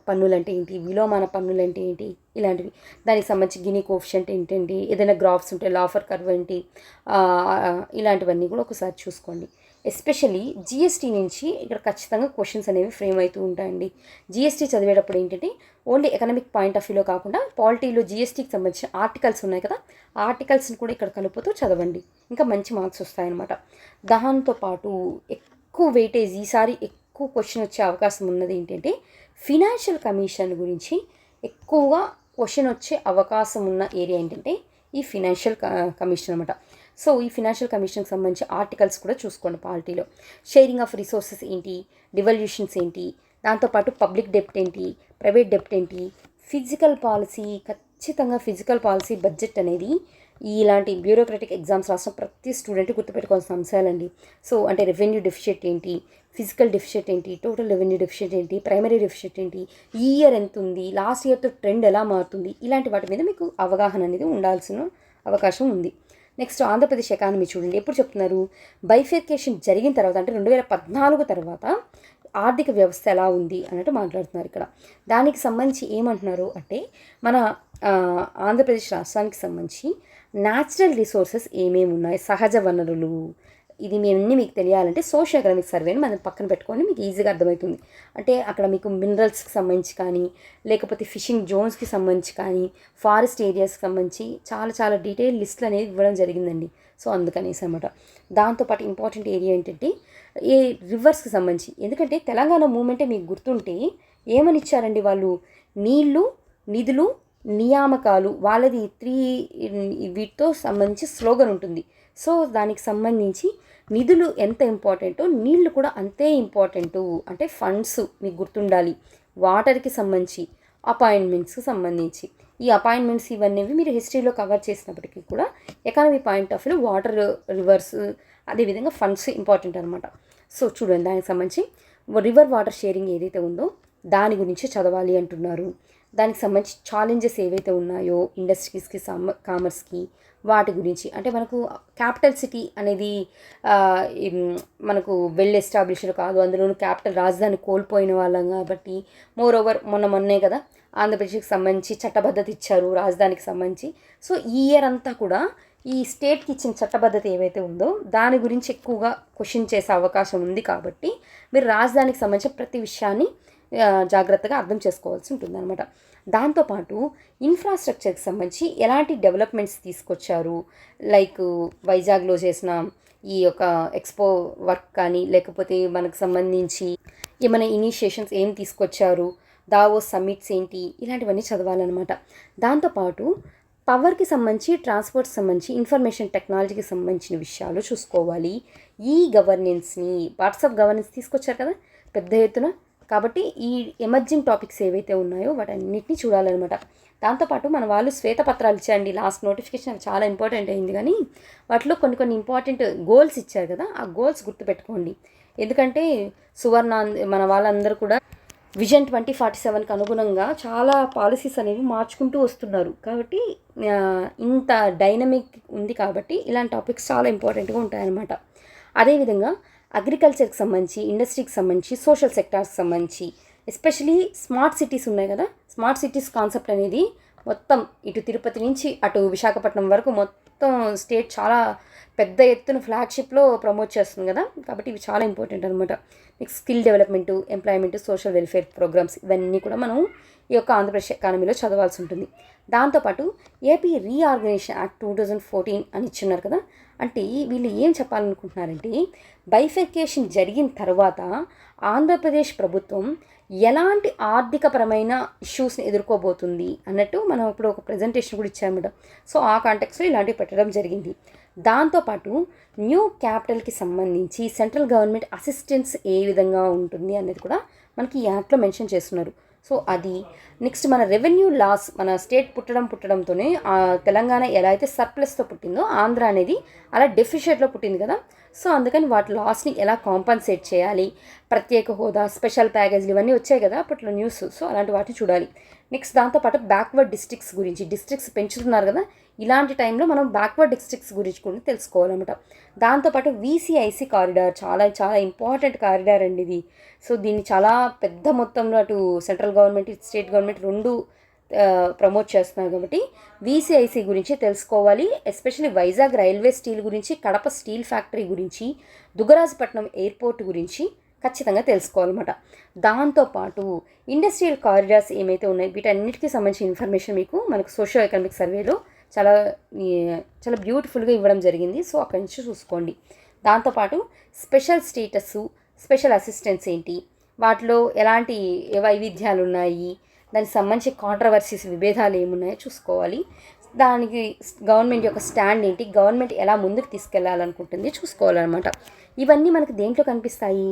పన్నులు అంటే ఏంటి, విలోమాన పన్నులు అంటే ఏంటి, ఇలాంటివి దానికి సంబంధించి గినీ కోఫిషియంట్ ఏంటండి, ఏదైనా గ్రాఫ్స్ ఉంటే లాఫర్ కర్వ్ ఏంటి, ఇలాంటివన్నీ కూడా ఒకసారి చూసుకోండి. ఎస్పెషల్లీ జిఎస్టీ నుంచి ఇక్కడ ఖచ్చితంగా క్వశ్చన్స్ అనేవి ఫ్రేమ్ అవుతూ ఉంటాయండి. జిఎస్టీ చదివేటప్పుడు ఏంటంటే ఓన్లీ ఎకనామిక్ పాయింట్ ఆఫ్ వ్యూలో కాకుండా పాలిటీలో జిఎస్టీకి సంబంధించిన ఆర్టికల్స్ ఉన్నాయి కదా, ఆ ఆర్టికల్స్ని కూడా ఇక్కడ కలుపుతూ చదవండి, ఇంకా మంచి మార్క్స్ వస్తాయన్నమాట. దాంతోపాటు ఎక్కువ వెయిటేజ్ ఈసారి ఎక్కువ క్వశ్చన్ వచ్చే అవకాశం ఉన్నది ఏంటంటే ఫినాన్షియల్ కమిషన్ గురించి ఎక్కువగా క్వశ్చన్ వచ్చే అవకాశం ఉన్న ఏరియా ఏంటంటే ఈ ఫినాన్షియల్ కమిషన్ అనమాట. సో ఈ ఫినాన్షియల్ కమిషన్కి సంబంధించి ఆర్టికల్స్ కూడా చూసుకోండి. పాలిటీలో షేరింగ్ ఆఫ్ రిసోర్సెస్ ఏంటి, డివల్యూషన్స్ ఏంటి, దాంతోపాటు పబ్లిక్ డెప్ట్ ఏంటి, ప్రైవేట్ డెప్ట్ ఏంటి, ఫిజికల్ పాలసీ ఖచ్చితంగా ఫిజికల్ పాలసీ బడ్జెట్ అనేది ఇలాంటి బ్యూరోక్రటిక్ ఎగ్జామ్స్ రాసిన ప్రతి స్టూడెంట్ గుర్తుపెట్టుకోవాల్సిన అంశాలండి. సో అంటే రెవెన్యూ డెఫిషిట్ ఏంటి, ఫిజికల్ డెఫిషిట్ ఏంటి, టోటల్ రెవెన్యూ డెఫిషిట్ ఏంటి, ప్రైమరీ డెఫిషిట్ ఏంటి, ఈ ఇయర్ ఎంత ఉంది, లాస్ట్ ఇయర్తో ట్రెండ్ ఎలా మారుతుంది, ఇలాంటి వాటి మీద మీకు అవగాహన అనేది ఉండాల్సిన అవకాశం ఉంది. నెక్స్ట్ ఆంధ్రప్రదేశ్ ఎకానమీ చూడండి. ఎప్పుడు చెప్తున్నారు, బైఫర్కేషన్ జరిగిన తర్వాత అంటే 2014 తర్వాత ఆర్థిక వ్యవస్థ ఎలా ఉంది అన్నట్టు మాట్లాడుతున్నారు ఇక్కడ. దానికి సంబంధించి ఏమంటున్నారు అంటే మన ఆంధ్రప్రదేశ్ రాష్ట్రానికి సంబంధించి న్యాచురల్ రిసోర్సెస్ ఏమేమి ఉన్నాయి, సహజ వనరులు, ఇది మేమన్నీ మీకు తెలియాలంటే సోషల్ ఎకనామిక్ సర్వేని మనం పక్కన పెట్టుకొని మీకు ఈజీగా అర్థమవుతుంది. అంటే అక్కడ మీకు మినరల్స్కి సంబంధించి కానీ, లేకపోతే ఫిషింగ్ జోన్స్కి సంబంధించి కానీ, ఫారెస్ట్ ఏరియాస్కి సంబంధించి చాలా చాలా డీటెయిల్ లిస్టులు అనేది ఇవ్వడం జరిగిందండి. సో అందుకనేసి అనమాట. దాంతోపాటు ఇంపార్టెంట్ ఏరియా ఏంటంటే ఈ రివర్స్కి సంబంధించి, ఎందుకంటే తెలంగాణ మూమెంటే మీకు గుర్తుంటే ఏమని ఇచ్చారండి వాళ్ళు, నీళ్లు, నిధులు, నియామకాలు, వాళ్ళది 3 వీటితో సంబంధించి స్లోగన్ ఉంటుంది. సో దానికి సంబంధించి నిధులు ఎంత ఇంపార్టెంటో నీళ్లు కూడా అంతే ఇంపార్టెంటు. అంటే ఫండ్స్ మీకు గుర్తుండాలి. వాటర్కి సంబంధించి, అపాయింట్మెంట్స్కి సంబంధించి, ఈ అపాయింట్మెంట్స్ ఇవన్నీ మీరు హిస్టరీలో కవర్ చేసినప్పటికీ కూడా economy point of view water, reverse, అదేవిధంగా ఫండ్స్ ఇంపార్టెంట్ అనమాట. సో చూడండి, దానికి సంబంధించి రివర్ వాటర్ షేరింగ్ ఏదైతే ఉందో దాని గురించి చదవాలి అంటున్నారు. దానికి సంబంధించి ఛాలెంజెస్ ఏవైతే ఉన్నాయో ఇండస్ట్రీస్కి, కామర్స్కి, వాటి గురించి. అంటే మనకు క్యాపిటల్ సిటీ అనేది మనకు వెల్ ఎస్టాబ్లిష్డ్ కాదు, అందులోనూ క్యాపిటల్ రాజధాని కోల్పోయిన వాళ్ళం కాబట్టి. మోర్ ఓవర్ మొన్నే కదా ఆంధ్రప్రదేశ్కి సంబంధించి చట్టబద్ధత ఇచ్చారు రాజధానికి సంబంధించి. సో ఈ ఇయర్ అంతా కూడా ఈ స్టేట్కి ఇచ్చిన చట్టబద్ధత ఏవైతే ఉందో దాని గురించి ఎక్కువగా క్వశ్చన్ చేసే అవకాశం ఉంది. కాబట్టి మీరు రాజధానికి సంబంధించిన ప్రతి విషయాన్ని జాగ్రత్తగా అర్థం చేసుకోవాల్సి ఉంటుంది అనమాట. దాంతోపాటు ఇన్ఫ్రాస్ట్రక్చర్కి సంబంధించి ఎలాంటి డెవలప్మెంట్స్ తీసుకొచ్చారు, లైక్ వైజాగ్లో చేసిన ఈ యొక్క ఎక్స్పో వర్క్ కానీ, లేకపోతే మనకు సంబంధించి ఏమైనా ఇనిషియేషన్స్ ఏం తీసుకొచ్చారు, దావోస్ సమ్మిట్స్ ఏంటి, ఇలాంటివన్నీ చదవాలన్నమాట. దాంతోపాటు పవర్కి సంబంధించి, ట్రాన్స్పోర్ట్కి సంబంధించి, ఇన్ఫర్మేషన్ టెక్నాలజీకి సంబంధించిన విషయాలు చూసుకోవాలి. ఈ గవర్నెన్స్ని, వాట్సాప్ గవర్నెన్స్ తీసుకొచ్చారు కదా పెద్ద ఎత్తున. కాబట్టి ఈ ఎమర్జింగ్ టాపిక్స్ ఏవైతే ఉన్నాయో వాటన్నిటిని చూడాలన్నమాట. దాంతోపాటు మన వాళ్ళు శ్వేతపత్రాలు ఇచ్చారండి, లాస్ట్ నోటిఫికేషన్ చాలా ఇంపార్టెంట్ అయింది. కానీ వాటిలో కొన్ని ఇంపార్టెంట్ గోల్స్ ఇచ్చారు కదా, ఆ గోల్స్ గుర్తుపెట్టుకోండి. ఎందుకంటే మన వాళ్ళందరూ కూడా విజన్ 2047కి అనుగుణంగా చాలా పాలసీస్ అనేవి మార్చుకుంటూ వస్తున్నారు. కాబట్టి ఇంత డైనమిక్ ఉంది కాబట్టి ఇలాంటి టాపిక్స్ చాలా ఇంపార్టెంట్గా ఉంటాయన్నమాట. అదేవిధంగా అగ్రికల్చర్కి సంబంధించి, ఇండస్ట్రీకి సంబంధించి, సోషల్ సెక్టార్స్కి సంబంధించి, ఎస్పెషలీ స్మార్ట్ సిటీస్ ఉన్నాయి కదా, స్మార్ట్ సిటీస్ కాన్సెప్ట్ అనేది మొత్తం ఇటు తిరుపతి నుంచి అటు విశాఖపట్నం వరకు మొత్తం స్టేట్ చాలా పెద్ద ఎత్తున ఫ్లాగ్షిప్లో ప్రమోట్ చేస్తుంది కదా. కాబట్టి ఇవి చాలా ఇంపార్టెంట్ అనమాట. Next skill development, employment, social welfare programs, ఇవన్నీ కూడా మనం ఈ యొక్క ఆంధ్రప్రదేశ్ ఎకానమీలో చదవాల్సి ఉంటుంది. దాంతోపాటు ఏపీ రీఆర్గనైజేషన్ యాక్ట్ 2014 అని ఇచ్చున్నారు కదా. అంటే వీళ్ళు ఏం చెప్పాలనుకుంటున్నారంటే బైఫర్కేషన్ జరిగిన తర్వాత ఆంధ్రప్రదేశ్ ప్రభుత్వం ఎలాంటి ఆర్థికపరమైన ఇష్యూస్ని ఎదుర్కోబోతుంది అన్నట్టు మనం ఇప్పుడు ఒక ప్రజెంటేషన్ కూడా ఇచ్చామన్నమాట. సో ఆ కాంటెక్స్లో ఇలాంటివి పెట్టడం జరిగింది. దాంతోపాటు న్యూ క్యాపిటల్కి సంబంధించి సెంట్రల్ గవర్నమెంట్ అసిస్టెన్స్ ఏ విధంగా ఉంటుంది అనేది కూడా మనకి ఈ యాక్ట్లో మెన్షన్ చేస్తున్నారు. సో అది నెక్స్ట్ మన రెవెన్యూ లాస్, మన స్టేట్ పుట్టడంతోనే తెలంగాణ ఎలా అయితే సర్ప్లస్తో పుట్టిందో ఆంధ్ర అనేది అలా డెఫిషియట్లో పుట్టింది కదా. సో అందుకని వాటి లాస్ని ఎలా కాంపన్సేట్ చేయాలి, ప్రత్యేక హోదా, స్పెషల్ ప్యాకేజీలు ఇవన్నీ వచ్చాయి కదా అప్పట్లో న్యూస్. సో అలాంటి వాటిని చూడాలి. నెక్స్ట్ దాంతోపాటు బ్యాక్వర్డ్ డిస్ట్రిక్ట్స్ గురించి, డిస్ట్రిక్ట్స్ పెంచుతున్నారు కదా, ఇలాంటి టైంలో మనం బ్యాక్వర్డ్ డిస్ట్రిక్ట్స్ గురించి కూడా తెలుసుకోవాలన్నమాట. దాంతోపాటు వీసీఐసీ కారిడార్ చాలా చాలా ఇంపార్టెంట్ కారిడార్ అండి ఇది. సో దీన్ని చాలా పెద్ద మొత్తంలో అటు సెంట్రల్ గవర్నమెంట్, స్టేట్ గవర్నమెంట్ రెండు ప్రమోట్ చేస్తున్నారు కాబట్టి వీసీఐసీ గురించి తెలుసుకోవాలి. ఎస్పెషల్లీ వైజాగ్ రైల్వే స్టీల్ గురించి, కడప స్టీల్ ఫ్యాక్టరీ గురించి, దుగ్గరాజపట్నం ఎయిర్పోర్ట్ గురించి ఖచ్చితంగా తెలుసుకోవాలన్నమాట. దాంతోపాటు ఇండస్ట్రియల్ కారిడార్స్ ఏమైతే ఉన్నాయి వీటన్నిటికీ సంబంధించిన ఇన్ఫర్మేషన్ మీకు మనకు సోషియో ఎకనామిక్ సర్వేలో చాలా చాలా బ్యూటిఫుల్గా ఇవ్వడం జరిగింది. సో అక్కడి నుంచి చూసుకోండి. దాంతోపాటు స్పెషల్ స్టేటస్, స్పెషల్ అసిస్టెన్స్ ఏంటి, వాటిలో ఎలాంటి వైవిధ్యాలు ఉన్నాయి, దానికి సంబంధించి కాంట్రవర్సీస్, విభేదాలు ఏమున్నాయో చూసుకోవాలి. దానికి గవర్నమెంట్ యొక్క స్టాండ్ ఏంటి, గవర్నమెంట్ ఎలా ముందుకు తీసుకెళ్లాలనుకుంటుంది చూసుకోవాలన్నమాట. ఇవన్నీ మనకు దేంట్లో కనిపిస్తాయి,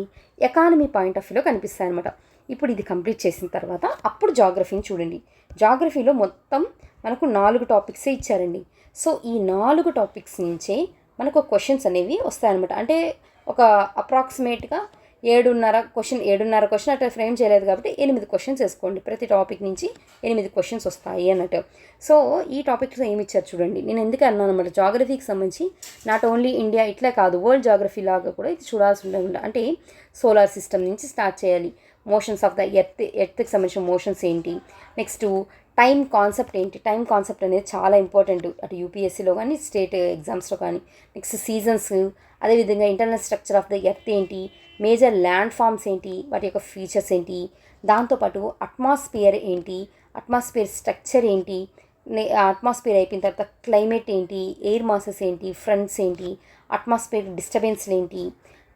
ఎకానమీ పాయింట్ ఆఫ్ వ్యూలో కనిపిస్తాయి అనమాట. ఇప్పుడు ఇది కంప్లీట్ చేసిన తర్వాత అప్పుడు జాగ్రఫీని చూడండి. జాగ్రఫీలో మొత్తం మనకు 4 టాపిక్సే ఇచ్చారండి. సో ఈ 4 టాపిక్స్ నుంచే మనకు క్వశ్చన్స్ అనేవి వస్తాయన్నమాట. అంటే ఒక అప్రాక్సిమేట్గా 7.5 క్వశ్చన్ అట్లా ఫ్రేమ్ చేయలేదు కాబట్టి 8 క్వశ్చన్స్ వేసుకోండి. ప్రతి టాపిక్ నుంచి 8 క్వశ్చన్స్ వస్తాయి అన్నట్టు. సో ఈ టాపిక్స్ ఏమి ఇచ్చారు చూడండి. నేను ఎందుకు అన్నాను అనమాట, జాగ్రఫీకి సంబంధించి నాట్ ఓన్లీ ఇండియా ఇట్లే కాదు, వరల్డ్ జాగ్రఫీ లాగా కూడా ఇది చూడాల్సి ఉంటుంది. అంటే సోలార్ సిస్టమ్ నుంచి స్టార్ట్ చేయాలి. మోషన్స్ ఆఫ్ ద ఎర్త్కి సంబంధించిన మోషన్స్ ఏంటి, నెక్స్ట్ టైం కాన్సెప్ట్ ఏంటి. టైం కాన్సెప్ట్ అనేది చాలా ఇంపార్టెంట్ అటు యూపీఎస్సీలో కానీ స్టేట్ ఎగ్జామ్స్లో కానీ. నెక్స్ట్ సీజన్స్, అదేవిధంగా internal structure of the earth ఏంటి, మేజర్ ల్యాండ్ ఫామ్స్ ఏంటి, వాటి యొక్క ఫీచర్స్ ఏంటి, దాంతోపాటు అట్మాస్ఫియర్ ఏంటి, అట్మాస్ఫియర్ స్ట్రక్చర్ ఏంటి, అట్మాస్ఫియర్ అయిపోయిన తర్వాత క్లైమేట్ ఏంటి, ఎయిర్ మాసెస్ ఏంటి, ఫ్రంట్స్ ఏంటి, అట్మాస్ఫియర్ డిస్టర్బెన్స్లు ఏంటి,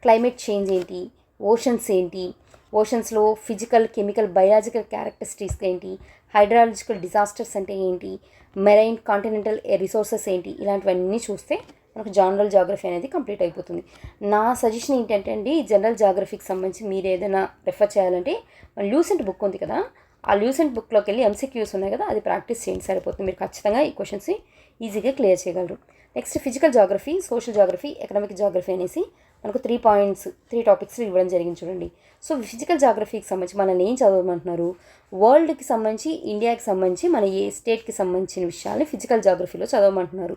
క్లైమేట్ చేంజ్ ఏంటి, ఓషన్స్ ఏంటి, ఓషన్స్లో ఫిజికల్, కెమికల్, బయాలజికల్ క్యారెక్టరిస్టిక్స్ ఏంటి, హైడ్రాలజికల్ డిజాస్టర్స్ అంటే ఏంటి, మెరైన్ కాంటినెంటల్ రిసోర్సెస్ ఏంటి, ఇలాంటివన్నీ చూస్తే మనకు జనరల్ జాగ్రఫీ అనేది కంప్లీట్ అయిపోతుంది. నా సజెషన్ ఏంటంటే అండి, జనరల్ జాగ్రఫీకి సంబంధించి మీరు ఏదైనా రెఫర్ చేయాలంటే లూసెంట్ బుక్ ఉంది కదా, ఆ లూసెంట్ బుక్లోకి వెళ్ళి ఎంసీక్యూస్ ఉన్నాయి కదా, అది ప్రాక్టీస్ చేయండి సరిపోతుంది. మీరు ఖచ్చితంగా ఈ క్వశ్చన్స్ని ఈజీగా క్లియర్ చేయగలరు. Next physical geography, social geography, economic geography అనేసి మనకు 3 టాపిక్స్ ఇవ్వడం జరిగింది చూడండి. సో ఫిజికల్ జాగ్రఫీకి సంబంధించి మనల్ని ఏం చదవమంటున్నారు, వరల్డ్కి సంబంధించి, ఇండియాకి సంబంధించి, మన ఏ స్టేట్కి సంబంధించిన విషయాల్ని ఫిజికల్ జాగ్రఫీలో చదవమంటున్నారు.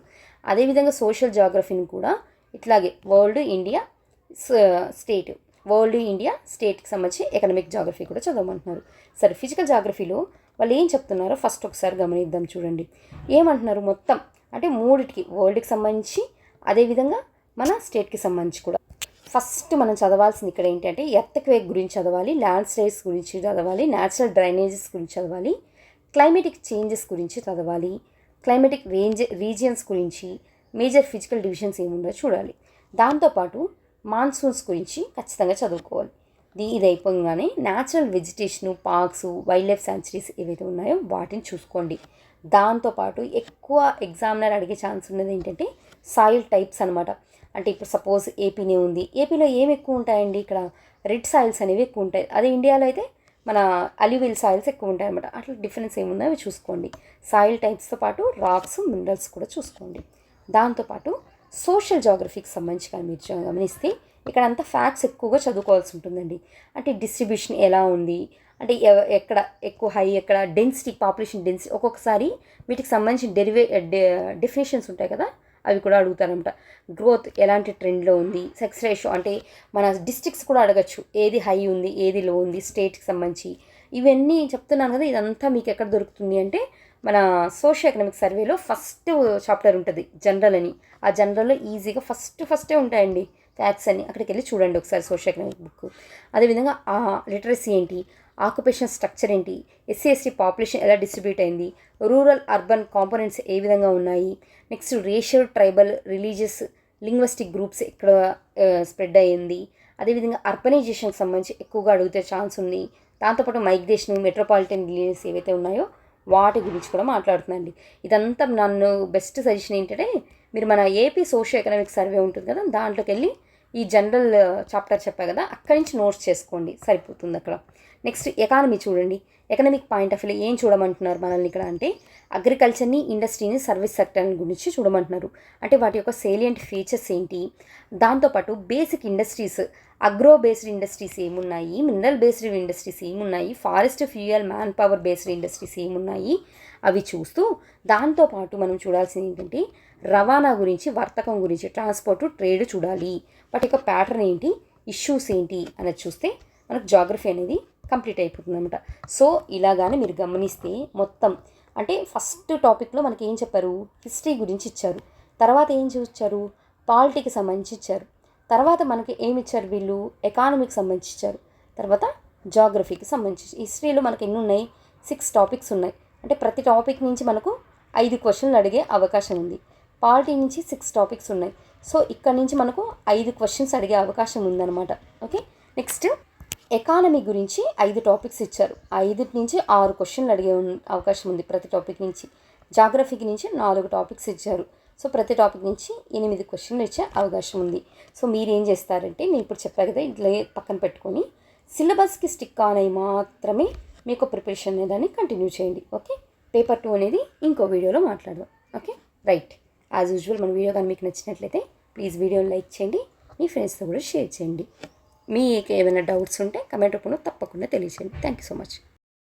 అదేవిధంగా సోషల్ జాగ్రఫీని కూడా ఇట్లాగే world India state, world India స్టేట్కి సంబంధించి ఎకనామిక్ జాగ్రఫీ కూడా చదవమంటున్నారు. సరే, ఫిజికల్ జాగ్రఫీలో వాళ్ళు ఏం చెప్తున్నారో ఫస్ట్ ఒకసారి గమనిద్దాం చూడండి. ఏమంటున్నారు మొత్తం అంటే 3టికి, వరల్డ్కి సంబంధించి అదేవిధంగా మన స్టేట్కి సంబంధించి కూడా. ఫస్ట్ మనం చదవాల్సింది ఇక్కడ ఏంటంటే ఎర్త్క్వేక్ గురించి చదవాలి, ల్యాండ్ స్లైడ్స్ గురించి చదవాలి, న్యాచురల్ డ్రైనేజెస్ గురించి చదవాలి, క్లైమేటిక్ చేంజెస్ గురించి చదవాలి, క్లైమేటిక్ రీజియన్స్ గురించి, మేజర్ ఫిజికల్ డివిజన్స్ ఏముందో చూడాలి. దాంతోపాటు మాన్సూన్స్ గురించి ఖచ్చితంగా చదువుకోవాలి. ఇది అయిపోగానే natural vegetation, parks, wildlife sanctuaries ఏవైతే ఉన్నాయో వాటిని చూసుకోండి. దాంతోపాటు ఎక్కువ ఎగ్జామినర్ అడిగే ఛాన్స్ ఉన్నది ఏంటంటే సాయిల్ టైప్స్ అనమాట. అంటే ఇప్పుడు సపోజ్ ఏపీనే ఉంది, ఏపీలో ఏమి ఎక్కువ ఉంటాయండి, ఇక్కడ రెడ్ సాయిల్స్ అనేవి ఎక్కువ ఉంటాయి. అదే ఇండియాలో అయితే మన అల్యూవియల్ సాయిల్స్ ఎక్కువ ఉంటాయి అనమాట. అట్లా డిఫరెన్స్ ఏముందో అవి చూసుకోండి. సాయిల్ టైప్స్తో పాటు రాక్స్, మినరల్స్ కూడా చూసుకోండి. దాంతోపాటు సోషల్ జాగ్రఫీకి సంబంధించి కానీ మీరు గమనిస్తే ఇక్కడ అంతా ఫ్యాక్ట్స్ ఎక్కువగా చదువుకోవాల్సి ఉంటుందండి. అంటే డిస్ట్రిబ్యూషన్ ఎలా ఉంది, అంటే ఎక్కడ ఎక్కువ హై, ఎక్కడ డెన్సిటీ, పాపులేషన్ డెన్సిటీ, ఒక్కొక్కసారి వీటికి సంబంధించిన డెఫినేషన్స్ ఉంటాయి కదా, అవి కూడా అడుగుతారనమాట. గ్రోత్ ఎలాంటి ట్రెండ్లో ఉంది, సెక్స్ రేషియో, అంటే మన డిస్ట్రిక్ట్స్ కూడా అడగచ్చు, ఏది హై ఉంది, ఏది లో ఉంది స్టేట్కి సంబంధించి. ఇవన్నీ చెప్తున్నాను కదా, ఇదంతా మీకు ఎక్కడ దొరుకుతుంది అంటే మన సోషల్ ఎకనామిక్ సర్వేలో ఫస్ట్ చాప్టర్ ఉంటుంది జనరల్ అని. ఆ జనరల్లో ఈజీగా ఫస్టే ఉంటాయండి ఫ్యాక్ట్స్ అని. అక్కడికి వెళ్ళి చూడండి ఒకసారి సోషల్ ఎకనామిక్ బుక్. అదేవిధంగా లిటరసీ ఏంటి, ఆక్యుపేషన్ స్ట్రక్చర్ ఏంటి, ఎస్సీ పాపులేషన్ ఎలా డిస్ట్రిబ్యూట్ అయింది, రూరల్ అర్బన్ కాంపోనెంట్స్ ఏ విధంగా ఉన్నాయి, next racial, tribal, religious, linguistic groups ఎక్కడ స్ప్రెడ్ అయ్యింది, అదేవిధంగా అర్బనైజేషన్కి సంబంధించి ఎక్కువగా అడిగితే ఛాన్స్ ఉంది. దాంతోపాటు మైగ్రేషన్, మెట్రోపాలిటన్ విలేజెస్ ఏవైతే ఉన్నాయో వాటి గురించి కూడా మాట్లాడుతుందండి. ఇదంతా నన్ను బెస్ట్ సజెషన్ ఏంటంటే మీరు మన ఏపీ సోషల్ ఎకనామిక్ సర్వే ఉంటుంది కదా, దాంట్లోకి వెళ్ళి ఈ జనరల్ చాప్టర్ చెప్పా కదా, అక్కడి నుంచి నోట్స్ చేసుకోండి సరిపోతుంది అక్కడ. నెక్స్ట్ ఎకానమీ చూడండి. ఎకనామిక్ పాయింట్ ఆఫ్ వ్యూ ఏం చూడమంటున్నారు మనల్ని ఇక్కడ అంటే అగ్రికల్చర్ని, ఇండస్ట్రీని, సర్వీస్ సెక్టర్ని గురించి చూడమంటున్నారు. అంటే వాటి యొక్క సేలియంట్ ఫీచర్స్ ఏంటి, దాంతోపాటు basic industries, agro based industries ఏమున్నాయి, మినరల్ బేస్డ్ ఇండస్ట్రీస్ ఏమున్నాయి, forest, fuel, man power based industries ఏమున్నాయి అవి చూస్తూ, దాంతోపాటు మనం చూడాల్సింది ఏంటంటే రవాణా గురించి, వర్తకం గురించి, ట్రాన్స్పోర్ట్, ట్రేడ్ చూడాలి. వాటి యొక్క ప్యాటర్న్ ఏంటి, ఇష్యూస్ ఏంటి అనేది చూస్తే మనకు జాగ్రఫీ అనేది కంప్లీట్ అయిపోతుంది అనమాట. సో ఇలాగానే మీరు గమనిస్తే మొత్తం అంటే ఫస్ట్ టాపిక్లో మనకి ఏం చెప్పారు, హిస్టరీ గురించి ఇచ్చారు, తర్వాత ఏం చూపించారు, పాలిటీకి సంబంధించి ఇచ్చారు, తర్వాత మనకి ఏమి ఇచ్చారు వీళ్ళు, ఎకానమీకి సంబంధించి ఇచ్చారు, తర్వాత జాగ్రఫీకి సంబంధించి. హిస్టరీలో మనకి ఎన్ని ఉన్నాయి, 6 టాపిక్స్ ఉన్నాయి. అంటే ప్రతి టాపిక్ నుంచి మనకు 5 క్వశ్చన్లు అడిగే అవకాశం ఉంది. పాలిటీ నుంచి 6 టాపిక్స్ ఉన్నాయి. సో ఇక్కడ నుంచి మనకు 5 క్వశ్చన్స్ అడిగే అవకాశం ఉందన్నమాట. ఓకే, నెక్స్ట్ ఎకానమీ గురించి 5 టాపిక్స్ ఇచ్చారు. 5 నుంచి 6 క్వశ్చన్లు అడిగే అవకాశం ఉంది ప్రతి టాపిక్ నుంచి. జాగ్రఫీకి నుంచి 4 టాపిక్స్ ఇచ్చారు. సో ప్రతి టాపిక్ నుంచి 8 క్వశ్చన్లు ఇచ్చే అవకాశం ఉంది. సో మీరు ఏం చేస్తారంటే నేను ఇప్పుడు చెప్పా కదా, ఇట్లా పక్కన పెట్టుకొని సిలబస్కి స్టిక్ ఆన్ అయ్యి మాత్రమే మీకు ప్రిపరేషన్ అనేదాన్ని కంటిన్యూ చేయండి. ఓకే, పేపర్ 2 అనేది ఇంకో వీడియోలో మాట్లాడదాం. Okay, right. యాజ్ యూజువల్ మన వీడియో కానీ మీకు నచ్చినట్లయితే ప్లీజ్ వీడియోని లైక్ చేయండి, మీ ఫ్రెండ్స్తో కూడా షేర్ చేయండి. మీకు ఏమైనా డౌట్స్ ఉంటే కమెంట్ రూపంలో తప్పకుండా తెలియచేయండి. Thank you so much.